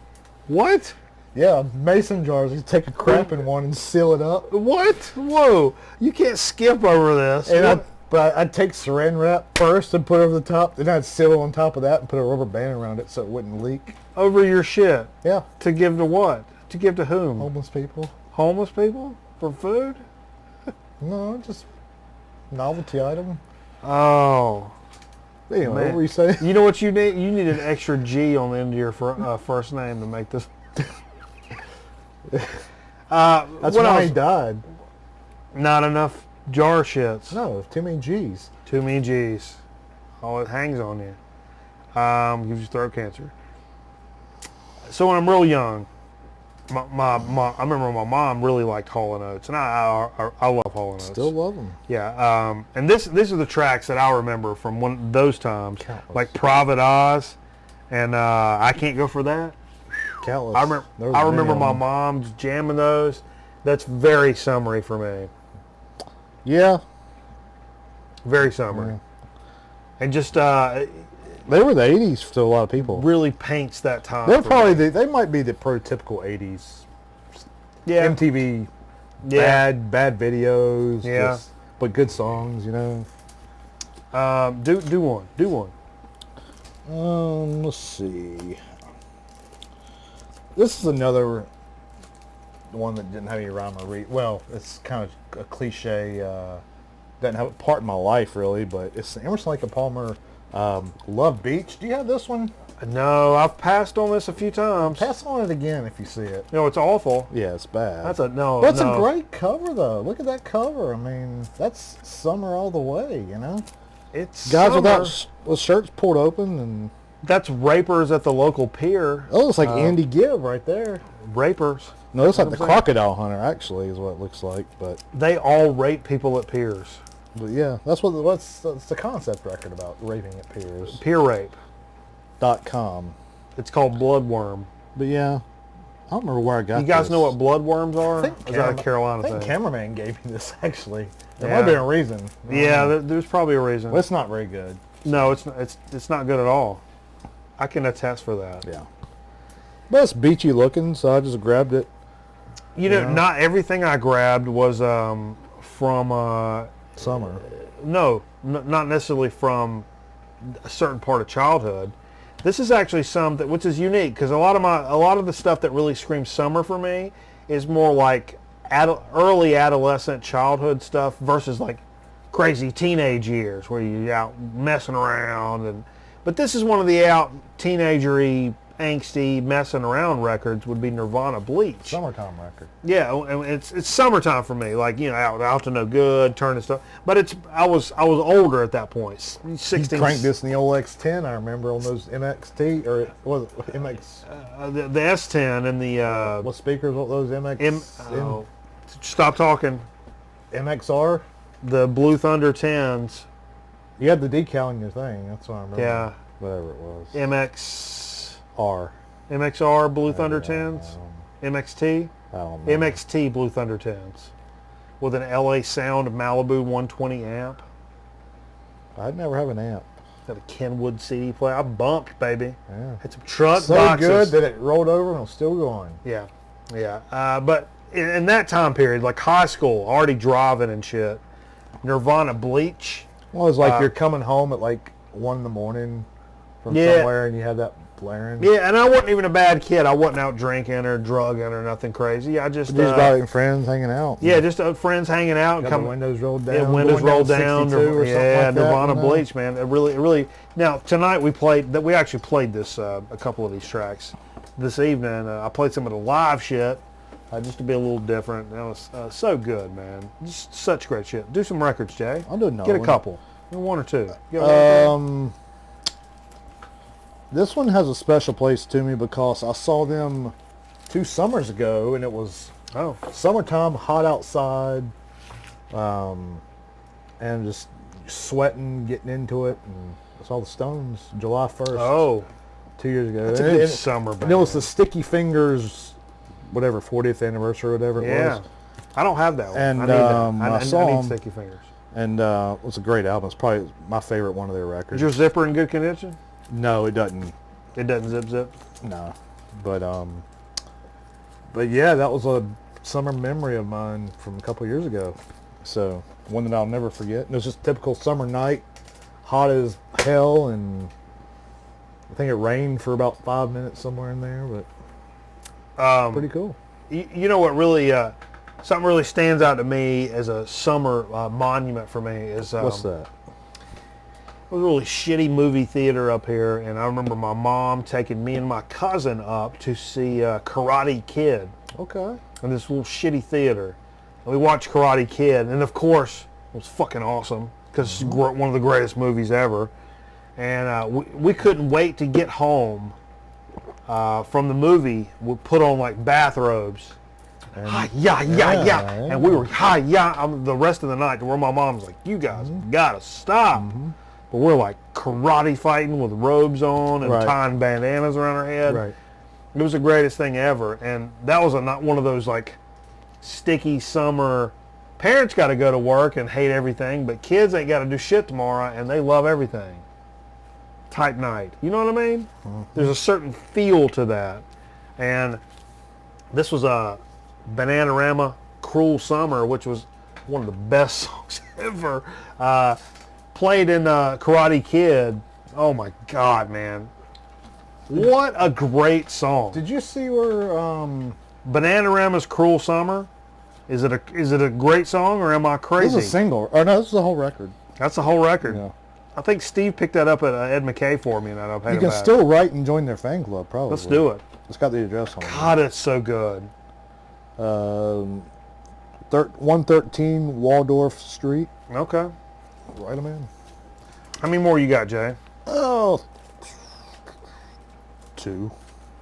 what? Yeah, mason jars. You take a crap in one and seal it up. What? Whoa! You can't skip over this. And I'd take saran wrap first and put it over the top. Then I'd seal it on top of that and put a rubber band around it so it wouldn't leak. Over your shit. Yeah. To give to what? To give to whom? Homeless people. Homeless people? For food? No, just novelty item. Oh. Anyway, what were you saying? You know what you need? You need an extra G on the end of your first name to make this. That's why he died. Not enough jar shits. No, too many G's. Too many G's. Oh, it hangs on you. Gives you throat cancer. So when I'm real young, I remember my mom really liked Hall & Oates, and I love Hall & Oates. Still love them. Yeah, and these are the tracks that I remember from those times, Countless. like Private Eyes, and I Can't Go For That. Countless. I remember my mom jamming those. That's very summery for me. Yeah. Very summery. Yeah. And just they were the 80s to a lot of people. really paints that time. They're for probably me. they might be the prototypical 80s. Yeah. MTV, Yeah. bad videos. Yeah. But good songs, Do one. Let's see. This is another one that didn't have any rhyme or reason. Well, it's kind of a cliche. Doesn't have a part in my life really, but it's Emerson, Lake and Palmer. Love Beach. Do you have this one? No, I've passed on this a few times. Pass on it again if you see it. No, it's awful. Yeah, it's bad. That's a no. But it's no. a great cover though. Look at that cover. I mean, that's summer all the way. You know, It's guys summer. with shirts pulled open and. That's rapers at the local pier. Oh, it's like Andy Gibb right there. Rapers. No, it looks like the What I'm saying? crocodile hunter actually is what it looks like. But They all rape people at piers. yeah, that's that's the concept record about raping at piers. Pier rape. .com. It's called bloodworm. But yeah, I don't remember where I got You guys this. know what bloodworms are? I think Is that a Carolina I think thing? cameraman gave me this actually. There Yeah. might have been a reason. Yeah, there's probably a reason. Well, it's not very good. No, it's not good at all. I can attest for that. Yeah. But it's beachy looking, so I just grabbed it. You know, Yeah. not everything I grabbed was from Summer. not necessarily from a certain part of childhood. This is actually some that, which is unique, because a lot of the stuff that really screams summer for me is more like early adolescent childhood stuff versus like crazy teenage years where you're out messing around. But this is one of the out teenagery, angsty, messing around records would be Nirvana Bleach. Summertime record. Yeah, and it's summertime for me. Like, you know, out to no good, turning stuff. But I was older at that point. 16. You cranked this in the old X10, I remember, on those MXT, or was it MX? The S10 and the What speakers? What those MX? stop talking. MXR? The Blue Thunder 10s. You had the decal in your thing. That's what I remember. Yeah. Whatever it was. MXR Blue Thunder 10s. MXT. I don't know. MXT Blue Thunder 10s. With an LA Sound Malibu 120 amp. I'd never have an amp. Got a Kenwood CD player. I bumped, baby. Yeah. Had some truck So boxes. good that it rolled over and it's still going. Yeah, yeah. But in that time period, like high school, already driving and shit. Nirvana Bleach. Well, it's like you're coming home at like 1 in the morning from Yeah. somewhere and you had that blaring. Yeah, and I wasn't even a bad kid. I wasn't out drinking or drugging or nothing crazy. I just, Just about with friends hanging out. yeah, just friends hanging out. Got and the windows rolled down. Yeah, windows going rolled down. 62 or something Yeah, like that, Nirvana you know? Bleach, man. It really. Now tonight we actually played this a couple of these tracks. This evening I played some of the live shit. Just to be a little different. That was so good, man. Just such great shit. Do some records, Jay. I'll do another Get a one. couple. One or two. Get one or two. This one has a special place to me because I saw them 2 summers ago and it was Oh. summertime, hot outside, and just sweating, getting into it. And I saw the Stones July 1st, Oh. 2 years ago. That's a And good it- summer band. And it was the Sticky Fingers, whatever, 40th anniversary or whatever it Yeah. was. I don't have that one. And, I need that. I saw I need 'em. Sticky Fingers. And it was a great album. It's probably my favorite one of their records. Is your zipper in good condition? No, it doesn't. It doesn't zip. No, but yeah, that was a summer memory of mine from a couple years ago. So one that I'll never forget. And it was just a typical summer night, hot as hell, and I think it rained for about 5 minutes somewhere in there, but pretty cool. You know what really, something really stands out to me as a summer monument for me is What's that? it was a really shitty movie theater up here, and I remember my mom taking me and my cousin up to see Karate Kid Okay. in this little shitty theater. And we watched Karate Kid, and of course, it was fucking awesome because it's one of the greatest movies ever. And we couldn't wait to get home from the movie. We put on like bathrobes. And Yeah. yeah. And we were the rest of the night to where my mom's like, you guys gotta stop. But we're like karate fighting with robes on and Right. tying bandanas around our head. right. It was the greatest thing ever. And that was not one of those like sticky summer, parents got to go to work and hate everything, but kids ain't got to do shit tomorrow and they love everything type night. You know what I mean? There's a certain feel to that. And this was a Bananarama Cruel Summer, which was one of the best songs ever. Played in Karate Kid. Oh my God, man. What a great song. Did you see where Bananarama's Cruel Summer. Is it a great song, or am I crazy? This is a single. Or no, this is the whole record. That's the whole record. Yeah. I think Steve picked that up at Ed McKay for me, and I paid You him can back. still write and join their fan club, probably. Let's do it. It's got the address on it. God, it's so good. 113 Waldorf Street. Okay. Write them in. How many more you got, Jay? Oh, 2.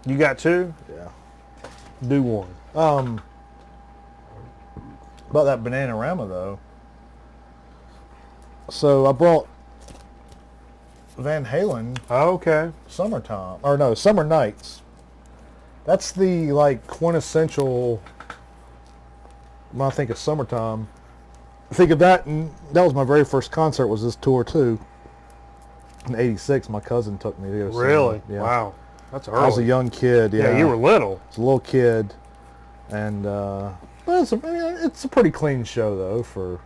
You got 2? Yeah. Do one. About that Bananarama though. So I brought Van Halen Okay. Summertime, or no, Summer Nights. That's the like quintessential. When I think of summertime, I think of that, and that was my very first concert. Was this tour too? In '86, my cousin took me to go see Really? him. Yeah. Wow. That's early. I was a young kid. Yeah, Yeah, you were little. I was a little kid, and but it's a pretty clean show though. For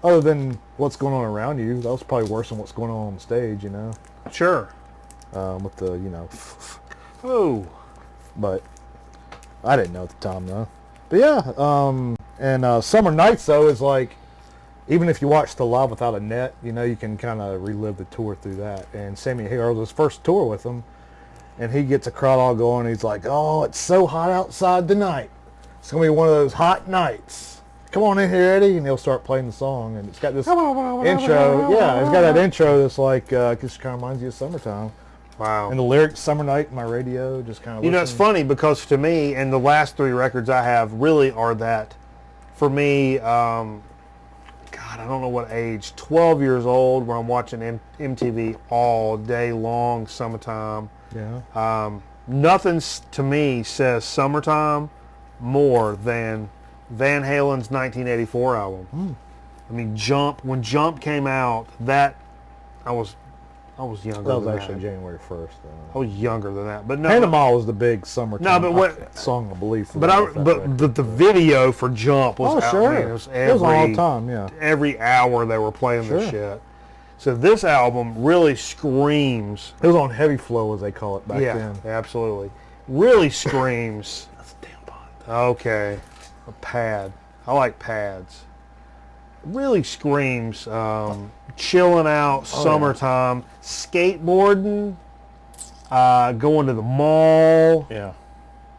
other than what's going on around you, that was probably worse than what's going on the stage. You know, Sure. with the Oh. but I didn't know at the time though. But yeah, and Summer Nights though is like, even if you watch the Live Without a Net, you know, you can kind of relive the tour through that. And Sammy Hagar was his first tour with them, and he gets a crowd all going. He's like, "Oh, it's so hot outside tonight. It's gonna be one of those hot nights. Come on in here, Eddie," and he'll start playing the song, and it's got this intro. Yeah, it's got that intro that's like, just kind of reminds you of summertime. Wow. And the lyrics, "Summer Night" in my radio, just kind of. You know, it's funny because to me, and the last 3 records I have really are that, for me, God, I don't know what age, 12 years old, where I'm watching MTV all day long, summertime. Yeah. Nothing to me says summertime more than Van Halen's 1984 album. I mean, Jump, when Jump came out, that, I was younger That was than actually that. January 1st. I was younger than that. But no. Panama was the big summertime No, but what- song, I believe. for But that record. the video for Jump was Oh, out, sure. man, it was It was all every the time, yeah. every hour they were playing this Sure. shit. So this album really screams. It was on Heavy Flow, as they call it back Yeah, then. absolutely. Really screams. That's a tampon. Okay, a pad. I like pads. Really screams chilling out, summertime, skateboarding, going to the mall, Yeah.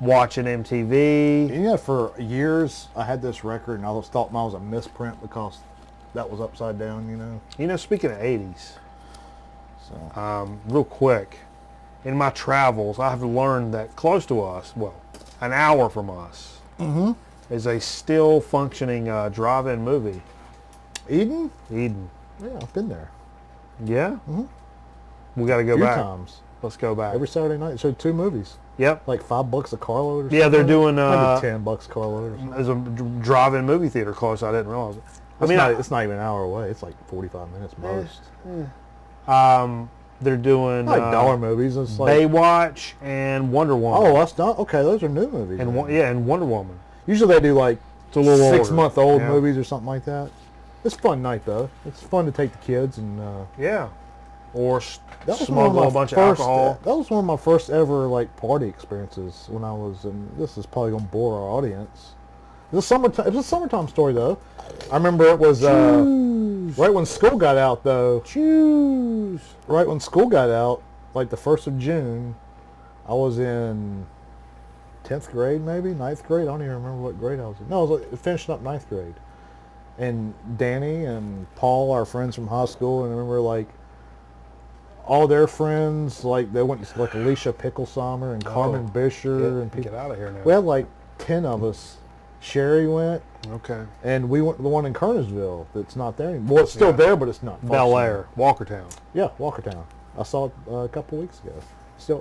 watching MTV. And yeah, for years I had this record, and I always thought mine was a misprint because that was upside down, you know. You know, speaking of 80s, So real quick, in my travels, I have learned that close to us, well, an hour from us, is a still functioning drive-in movie. Eden? Eden. Yeah, I've been there Yeah? We got to a go few back. times. Let's go back. Every Saturday night, they showed 2 movies, Yep. like $5 a carload or something. Yeah, they're doing, maybe $10 a carload or something. There's a drive-in movie theater close. I didn't realize it. It's not even an hour away. It's like 45 minutes most. They're doing Like dollar movies. It's like, Baywatch and Wonder Woman. oh, that's not okay. Those are new movies. and then. and Wonder Woman. Usually they do like It's a little 6-month-old older. movies or something like that. It's a fun night though. It's fun to take the kids and Yeah. Or that was smuggle a bunch of alcohol. That was one of my first ever like party experiences when I was. And this is probably gonna bore our audience. It was a summertime story though. I remember it was right when school got out though. Choose. Right when school got out, like the 1st of June, I was in 10th grade, maybe 9th grade. I don't even remember what grade I was in. No, I was like, finishing up 9th grade. And Danny and Paul, our friends from high school, and I remember like all their friends, like they went to like Alicia Picklesheimer and Carmen Bisher and people. Get out of here now. We had like 10 of us. Sherry went, Okay. and we went to the one in Kernersville that's not there anymore. Well, it's still there, but it's not. Bel functioning. Air, Walkertown. Yeah, Walkertown. I saw it a couple weeks ago.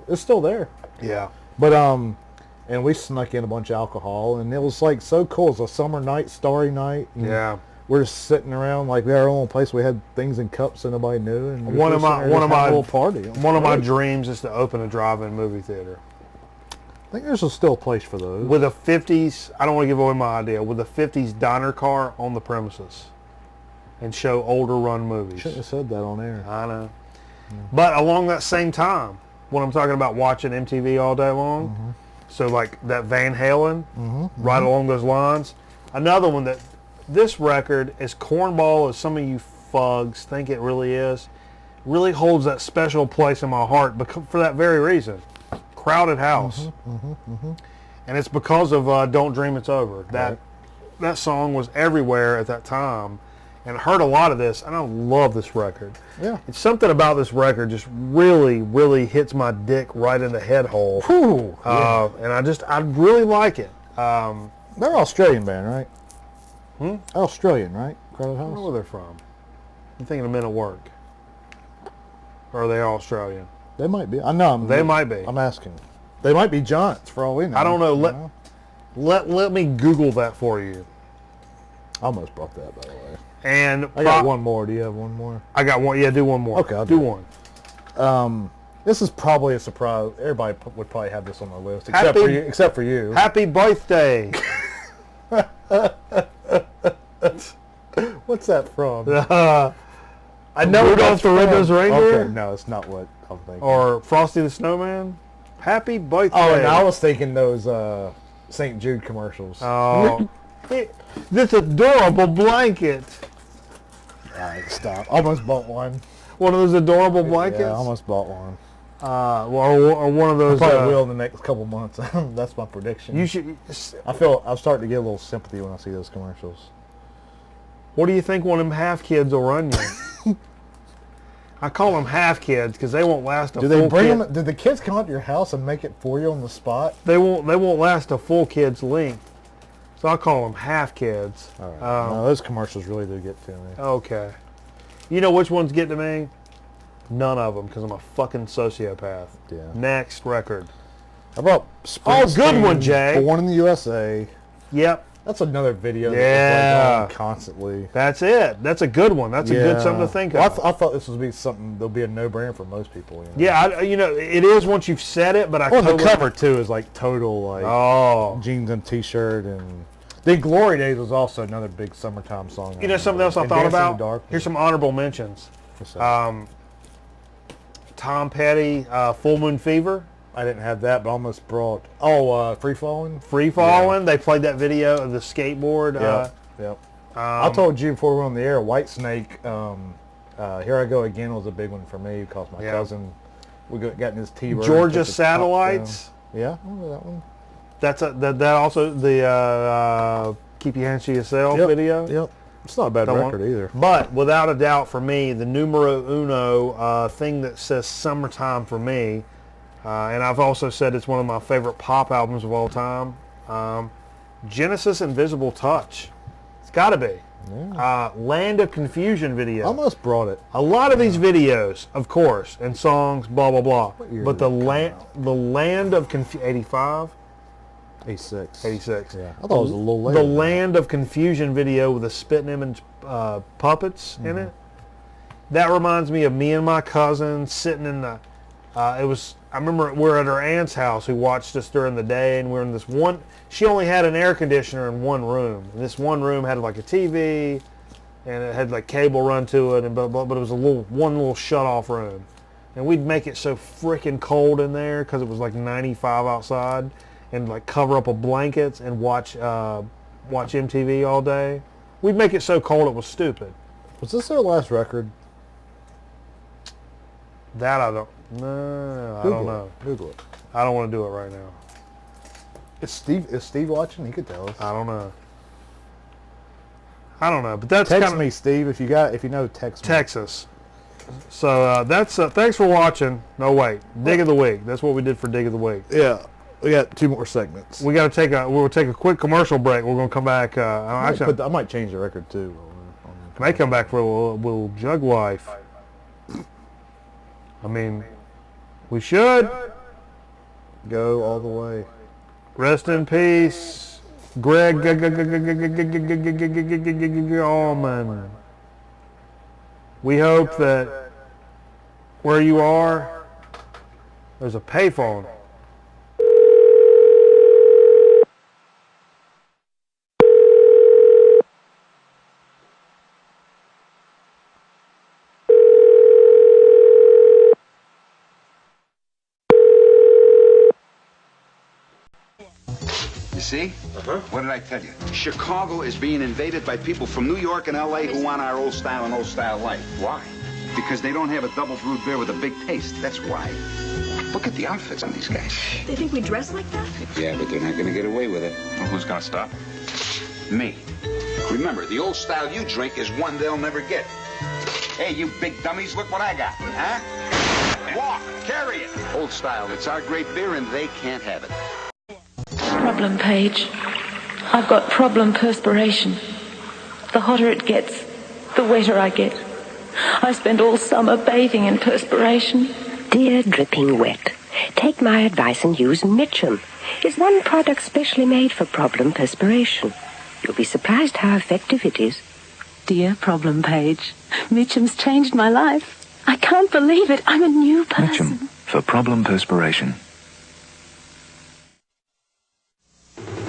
It's still there. Yeah. But and we snuck in a bunch of alcohol, and it was like so cool. It was a summer night, starry night. And Yeah. we're just sitting around like we had our own place. We had things in cups that nobody knew, and we One were of my- sitting there one just of having my- a little party. It was One of my great. dreams is to open a drive-in movie theater. I think there's still a place for those. With a 50s, I don't want to give away my idea, with a 50s diner car on the premises and show older run movies. Shouldn't have said that on air. I know. But along that same time, when I'm talking about watching MTV all day long, So like that Van Halen, right along those lines. Another one that this record, as cornball as some of you fugs think it really is, really holds that special place in my heart for that very reason. Crowded House. And it's because of Don't Dream It's Over. That song was everywhere at that time. And I heard a lot of this, and I love this record. Yeah. It's something about this record just really, really hits my dick right in the head hole. Whew, yeah. And I really like it. They're Australian band, right? Australian, right? Crowded I don't know House. where they're from. I'm thinking of Men at Work. Or are they Australian? They might be. I know. They might be. I'm asking. They might be Giants for all we know. I don't know. Let me Google that for you. I almost brought that, by the way. And I got one more. Do you have one more? I got one. Yeah, do one more. Okay, I'll do do one. This is probably a surprise. Everybody would probably have this on their list, except for you. Happy birthday. What's that from? I know Rudolph the Red-Nosed Reindeer. Okay, no, it's not what I'm thinking. Or Frosty the Snowman. Happy birthday. Oh, and I was thinking those St. Jude commercials. Oh. This adorable blanket. All right, stop. Almost bought one. One of those adorable blankets? Yeah, I almost bought one. Or one of those. I probably will in the next couple months. That's my prediction. You should. I'm starting to get a little sympathy when I see those commercials. What do you think one of them half kids will run you? I call them half kids because they won't last a full kid. Do they bring them? Do the kids come out to your house and make it for you on the spot? They won't last a full kid's length. So I call them half kids. All right. No, those commercials really do get to me. Okay. You know which ones get to me? None of them, because I'm a fucking sociopath. Yeah. Next record. How about Oh, good one, Jay. Born in the USA. Yep. That's another video Yeah. that was constantly. That's it. That's a good one. That's a good something to think of. I thought this would be something that'll be a no-brainer for most people. You know? Yeah, it is once you've said it, but I Well, the cover too is like total like jeans and t-shirt, and the Glory Days was also another big summertime song. You know something else I thought about? Dark, Here's some honorable mentions. Tom Petty, Full Moon Fever. I didn't have that, but almost brought. Free Falling. Free Falling. Yeah. They played that video of the skateboard. Yep. I told you before we were on the air, Whitesnake. Here I Go Again was a big one for me because my cousin, we got in his T-Bird. Georgia Satellites. Yeah, I remember that one. That's that also the Keep Your Hands to Yourself video. Yep. It's not a bad record either. But without a doubt, for me, the numero uno thing that says summertime for me, and I've also said it's one of my favorite pop albums of all time, Genesis Invisible Touch. It's got to be. Yeah. Land of Confusion video. Almost brought it. A lot of these videos, of course, and songs, blah, blah, blah. But the Land of Confusion, 85? 86. 86. Yeah. I thought it was a little later. The Land of Confusion video with the spitting image puppets in it. That reminds me of me and my cousin sitting in the, I remember we're at our aunt's house who watched us during the day, and we're in this one, she only had an air conditioner in one room. And this one room had like a TV, and it had like cable run to it, and but it was one little shut off room. And we'd make it so freaking cold in there because it was like 95 outside, and like cover up with blankets and watch MTV all day. We'd make it so cold it was stupid. Was this their last record? That I don't know. Google it. I don't want to do it right now. Is Steve watching? He could tell us. I don't know. But that's text me, Steve, if you know. Text me. Texas. So that's thanks for watching. No wait, Dig of the Week. That's what we did for Dig of the Week. Yeah, we got 2 more segments. We'll take a quick commercial break. We're gonna come back. I might change the record too. May come back for a little jug life. I mean, we should go all the way. Rest in peace, Greg Allman. We hope that where you are, there's a payphone. see? What did I tell you? Chicago is being invaded by people from New York and L.A. who want our old style and old style life. Why? Because they don't have a double brewed beer with a big taste. That's why. Look at the outfits on these guys. They think we dress like that? Yeah, but they're not going to get away with it. Well, who's gonna stop? Me. Remember, the old style you drink is one they'll never get. Hey, you big dummies, look what I got, huh? Walk, carry it. Old style, it's our great beer and they can't have it. Problem page. I've got problem perspiration. The hotter it gets, the wetter I get. I spend all summer bathing in perspiration. Dear dripping wet, take my advice and use Mitchum. It's one product specially made for problem perspiration. You'll be surprised how effective it is. Dear problem page, Mitchum's changed my life. I can't believe it. I'm a new person. Mitchum for problem perspiration.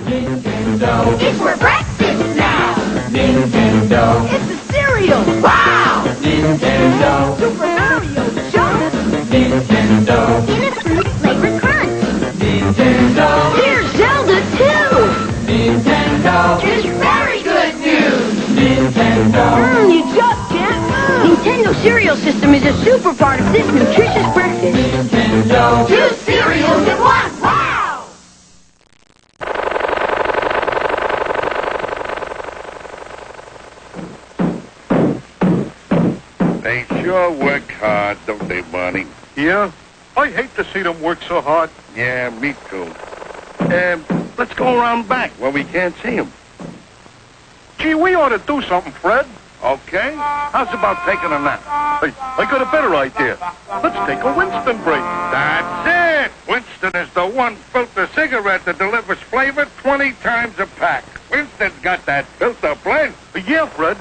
Nintendo. It's for breakfast now. Nintendo. It's a cereal. Wow. Nintendo. Super Mario Jump. Nintendo. In a fruit flavored crunch. Nintendo. Here's Zelda too. Nintendo. It's very good news. Nintendo. You just can't move. Nintendo cereal system is a super part of this nutritious breakfast. Nintendo. 2 cereals in one. Wow. They sure work hard, don't they, Barney? Yeah? I hate to see them work so hard. Yeah, me too. Let's go around back where we can't see them. Gee, we ought to do something, Fred. Okay? How's about taking a nap? Hey, I got a better idea. Let's take a Winston break. That's it! Winston is the one filter cigarette that delivers flavor 20 times a pack. Winston's got that filter blend. Yeah, Fred.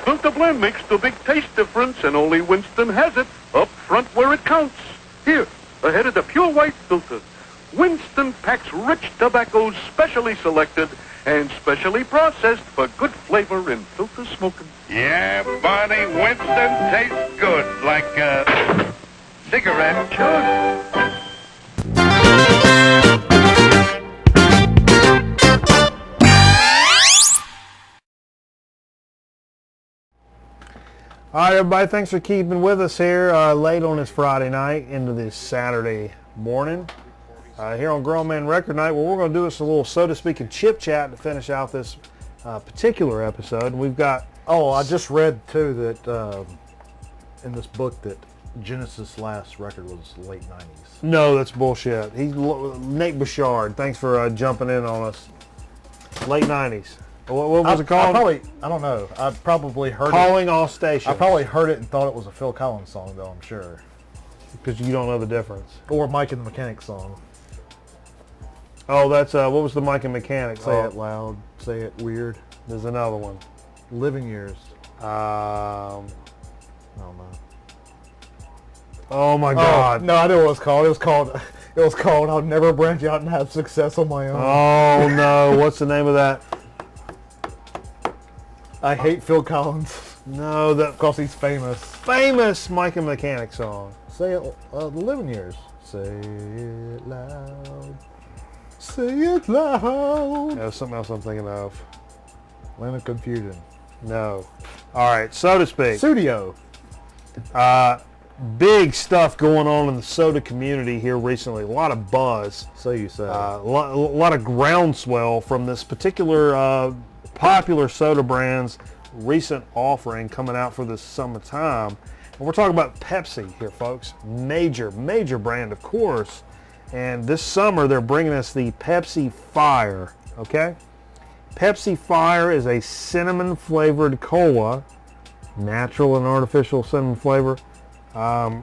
Filter blend makes the big taste difference, and only Winston has it up front where it counts. Here, ahead of the pure white filter. Winston packs rich tobaccos specially selected and specially processed for good flavor in filter smoking. Yeah, Barney, Winston tastes good, like a cigarette should. All right, everybody, thanks for keeping with us here late on this Friday night into this Saturday morning. Here on Grown Man Record Night, what we're going to do is a little, so to speak, a chip chat to finish out this particular episode. We've got... Oh, I just read, too, that in this book that Genesis' last record was late 90s. No, that's bullshit. Nate Bouchard, thanks for jumping in on us. Late 90s. What was it called? I don't know. I probably heard Calling All Stations. I probably heard it and thought it was a Phil Collins song, though, I'm sure. Because you don't know the difference. Or Mike and the Mechanic song. Oh, that's, what was the Mike and Mechanic? Say it loud. Say it weird. There's another one. Living Years. I don't know. Oh my God. No, I know what it was called. It was called I'll Never Branch Out and Have Success on My Own. Oh no, what's the name of that? I hate Phil Collins. No, because he's famous. Famous Mike and Mechanic song. Say it, The Living Years. Say it loud. Say it loud. There's something else I'm thinking of. Land of Confusion. No. All right, so to speak. Studio. Big stuff going on in the soda community here recently. A lot of buzz. So you say. A lot of groundswell from this particular popular soda brand's recent offering coming out for this summertime. And we're talking about Pepsi here, folks. Major brand, of course. And this summer, they're bringing us the Pepsi Fire, okay? Pepsi Fire is a cinnamon-flavored cola, natural and artificial cinnamon flavor. Girl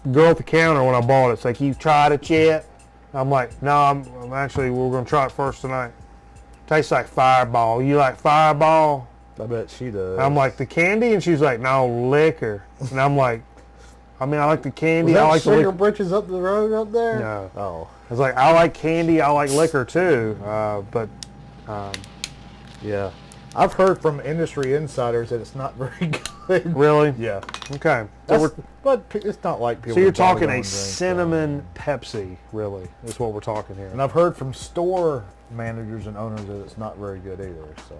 at the counter, when I bought it, it's like, you tried it yet? I'm like, no, I'm actually, we're going to try it first tonight. Tastes like Fireball. You like Fireball? I bet she does. I'm like, the candy? And she's like, no, liquor. And I'm like, I mean, I like the candy. Was that I like Sugar the Britches up the road up there? No. Oh. I was like, I like candy. I like liquor too. Yeah. I've heard from industry insiders that it's not very good. Really? Yeah. Okay. So, But it's not like people. so you're are probably talking going a to drink, cinnamon Pepsi, really, is what we're talking here. And I've heard from store managers and owners that it's not very good either. So.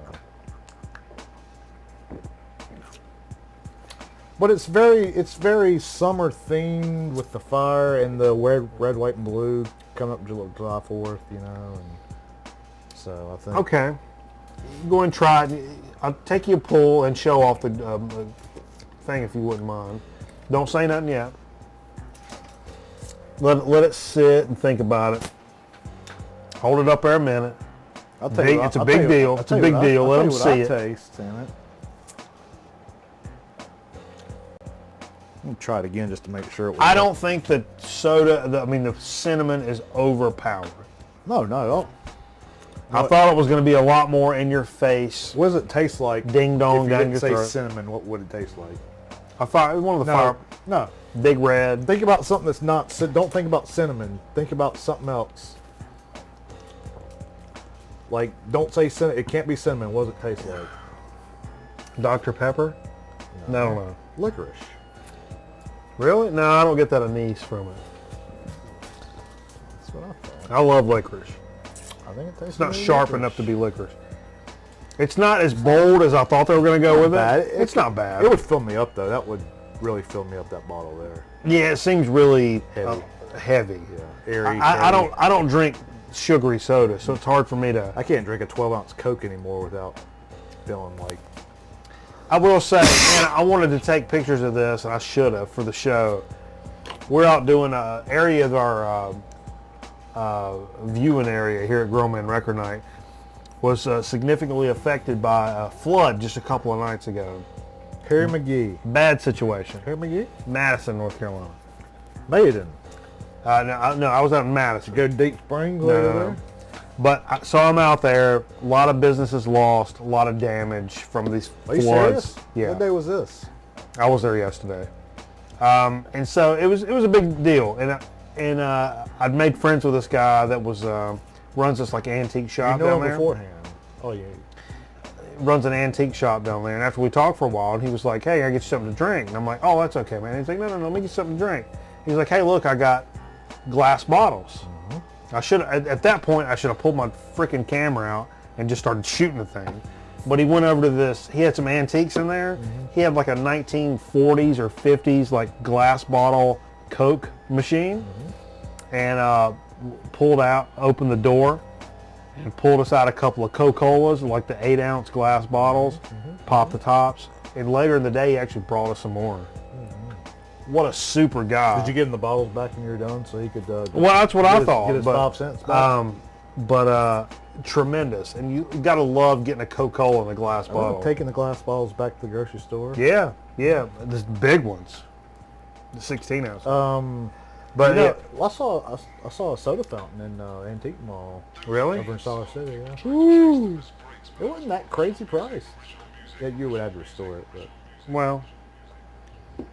But it's very summer themed with the fire and the red, white, and blue coming up July 4th, you know. And so I think. Okay. Go and try it. I'll take you a pull and show off the thing if you wouldn't mind. Don't say nothing yet. Let it sit and think about it. Hold it up there a minute. It's a big deal. It's a big deal. Let them see it. Taste in it. Let me try it again just to make sure. I don't think the soda, the cinnamon is overpowering. No, don't. I thought it was going to be a lot more in your face. What does it taste like? Ding dong if you down didn't your say throat. cinnamon, what would it taste like? I thought it was one of the fire. No. Big red. Think about something that's not. Don't think about cinnamon. Think about something else. Like, don't say cinnamon. It can't be cinnamon. What does it taste like? Dr. Pepper? No. Licorice. Really? No, I don't get that anise from it. That's what I thought. I love licorice. I think it tastes. It's not sharp enough to be licorice. It's not as bold as I thought they were going to go with it. It's not bad. It would fill me up though. That would really fill me up, that bottle there. Yeah, it seems really Heavy. Heavy. Yeah. Airy. I don't drink sugary soda, so it's hard for me to. I can't drink a 12-ounce Coke anymore without feeling like. I will say, man, I wanted to take pictures of this, and I should have for the show. We're out doing an area of our viewing area here at Grown Man Record Night was significantly affected by a flood just a couple of nights ago. Harry McGee. Bad situation. Harry McGee? Madison, North Carolina. Maiden. No, I was out in Madison. Go Deep Springs over there? But so I'm out there. A lot of businesses lost. A lot of damage from these Are you floods. serious? Yeah. What day was this? I was there yesterday, and so it was a big deal. And I'd made friends with this guy that was runs this like antique shop You know down him there. beforehand. Oh yeah. Runs an antique shop down there. And after we talked for a while, and he was like, "Hey, I get you something to drink." And I'm like, "Oh, that's okay, man." He's like, "No, let me get something to drink." He's like, "Hey, look, I got glass bottles." I should at that point I should have pulled my freaking camera out and just started shooting the thing. But he went over to this. He had some antiques in there. He had like a 1940s or 50s like glass bottle Coke machine, and pulled out, opened the door, and pulled us out a couple of Coca-Colas, like the 8-ounce glass bottles. Popped the tops, and later in the day he actually brought us some more. What a super guy. Did you give him the bottles back when you were done so he could Well, that's what I thought. Get his but, 5 cents back? But tremendous. And you got to love getting a Coca-Cola in a glass bottle. Taking the glass bottles back to the grocery store. Yeah. The big ones. The 16 ounce. But you know, I saw a soda fountain in Antique Mall. Really? Over in Salt City, yeah. Ooh. It wasn't that crazy price. Yeah, you would have to restore it, but well,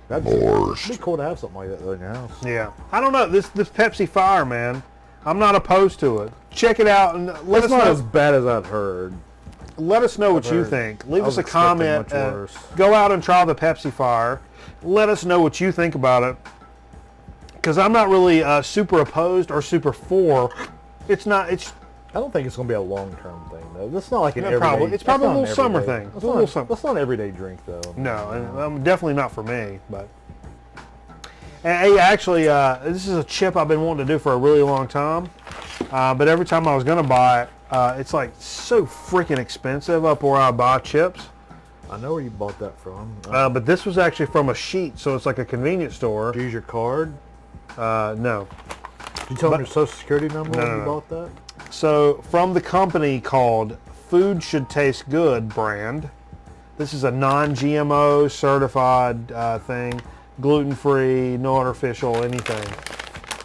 that'd be cool to have something like that in your house. yeah. I don't know. This Pepsi Fire, man. I'm not opposed to it. Check it out and let It's us not know. as bad as I'd heard. Let us know what you heard. think. Leave I us was a comment. expecting much worse. Go out and try the Pepsi Fire. Let us know what you think about it. Because I'm not really super opposed or super for. It's not. It's I don't think it's going to be a long-term thing, though. That's not like an No, everyday. probably. It's probably that's a not little an summer everyday- thing. That's A little summer. That's not an everyday drink, though. no, and definitely not for me. But and, hey, actually, this is a chip I've been wanting to do for a really long time. But every time I was going to buy it, it's like so freaking expensive up where I buy chips. I know where you bought that from. But this was actually from a sheet, so it's like a convenience store. Did you use your card? No. Did you tell them your social security number when you no. bought that? So from the company called Food Should Taste Good brand. This is a non-GMO certified thing, gluten-free, no artificial anything.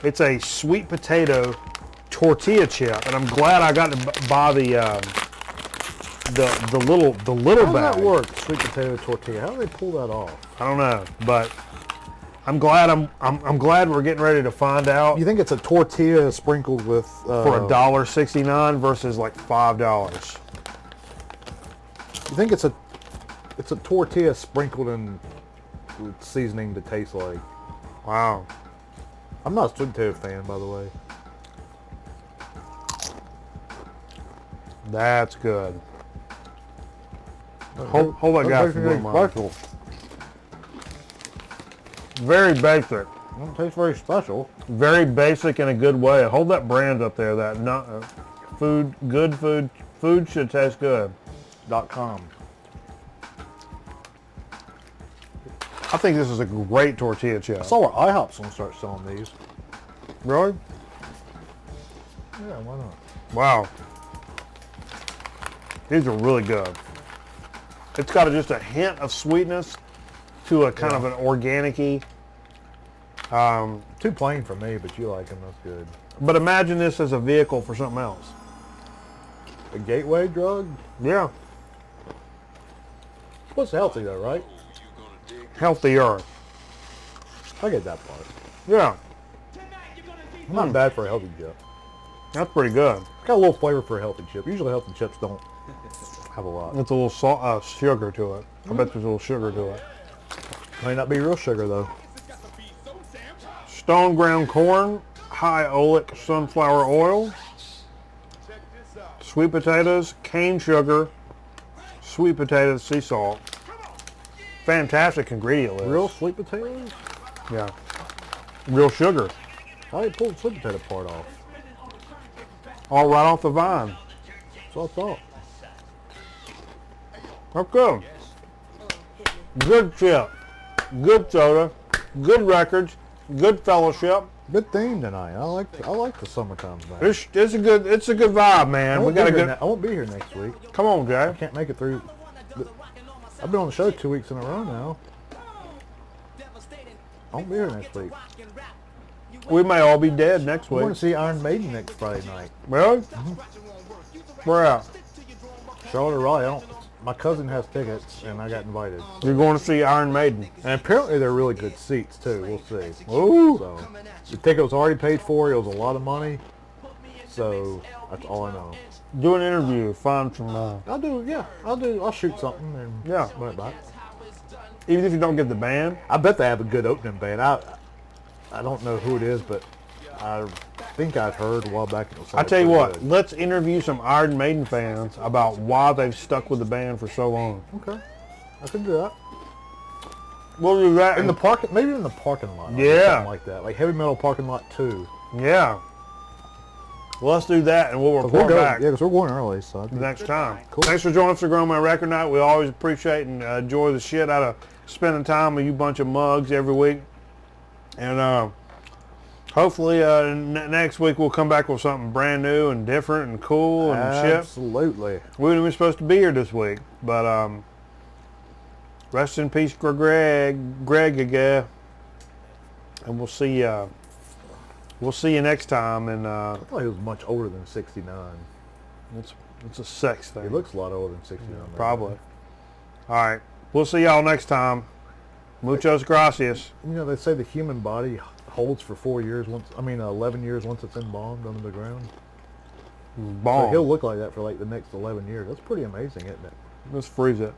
It's a sweet potato tortilla chip, and I'm glad I got to buy the little How does bag. that work? Sweet potato tortilla. How do they pull that off? I don't know, but I'm glad I'm glad we're getting ready to find out. You think it's a tortilla sprinkled with For $1.69 versus like $5. You think it's a tortilla sprinkled in seasoning to taste like. Wow. I'm not a sweet potato fan, by the way. That's good. Hold that guy for a moment. Very basic. Don't taste very special. Very basic in a good way. Hold that brand up there. That food, good food. Food should taste good. .com. I think this is a great tortilla chip. I saw where IHOP's gonna start selling these. Really? Yeah, why not? Wow. These are really good. It's got just a hint of sweetness to a kind of an organic-y. Too plain for me, but you like them. That's good. But imagine this as a vehicle for something else. A gateway drug? Yeah. What's healthy though, right? Healthier. I get that part. Yeah. Not bad for a healthy chip. That's pretty good. Got a little flavor for a healthy chip. Usually healthy chips don't have a lot. It's a little salt, sugar to it. I bet there's a little sugar to it. May not be real sugar though. Stone ground corn, high oleic sunflower oil, sweet potatoes, cane sugar, sweet potatoes, sea salt. Fantastic ingredient list. Real sweet potatoes? Yeah. Real sugar. How do you pull the sweet potato part off? All right off the vine. That's what I thought. That's good. Good chip. Good soda. Good records. Good fellowship. Good theme tonight. I like the summertime vibe. It's a good vibe, man. We got a good. I won't be here next week. Come on, Jay. I can't make it through. I've been on the show 2 weeks in a row now. I won't be here next week. We may all be dead next I week. want to see Iron Maiden next Friday night. Really? Where at? Charlotte or Raleigh. My cousin has tickets, and I got invited. You're going to see Iron Maiden. And apparently they're really good seats, too. We'll see. Ooh. So, the ticket was already paid for. It was a lot of money. So, that's all I know. Do an interview. Find some... I'll do, yeah. I'll shoot something and Yeah. run it back. Even if you don't get the band. I bet they have a good opening band. I don't know who it is, but I think I'd heard a while back. I tell you what, let's interview some Iron Maiden fans about why they've stuck with the band for so long. Okay, I could do that. We'll do that In the parking, maybe in the parking lot. Yeah. Something like that, like Heavy Metal Parking Lot 2. Yeah. Well, let's do that, and we'll report back. Yeah, because we're going early, so next time. Cool. Thanks for joining us for Growing My Record Night. We always appreciate and enjoy the shit out of spending time with you bunch of mugs every week. And hopefully next week we'll come back with something brand new and different and cool and shit. Absolutely. We weren't even supposed to be here this week, but rest in peace, Greg again. And we'll see you next time. And I thought he was much older than 69. it's a sex thing. He looks a lot older than 69. Probably. All right. We'll see y'all next time. Muchos gracias. You know, they say the human body holds for 11 years once it's embalmed under the ground. So Bomb. he'll look like that for like the next 11 years. That's pretty amazing, isn't it? Let's freeze it.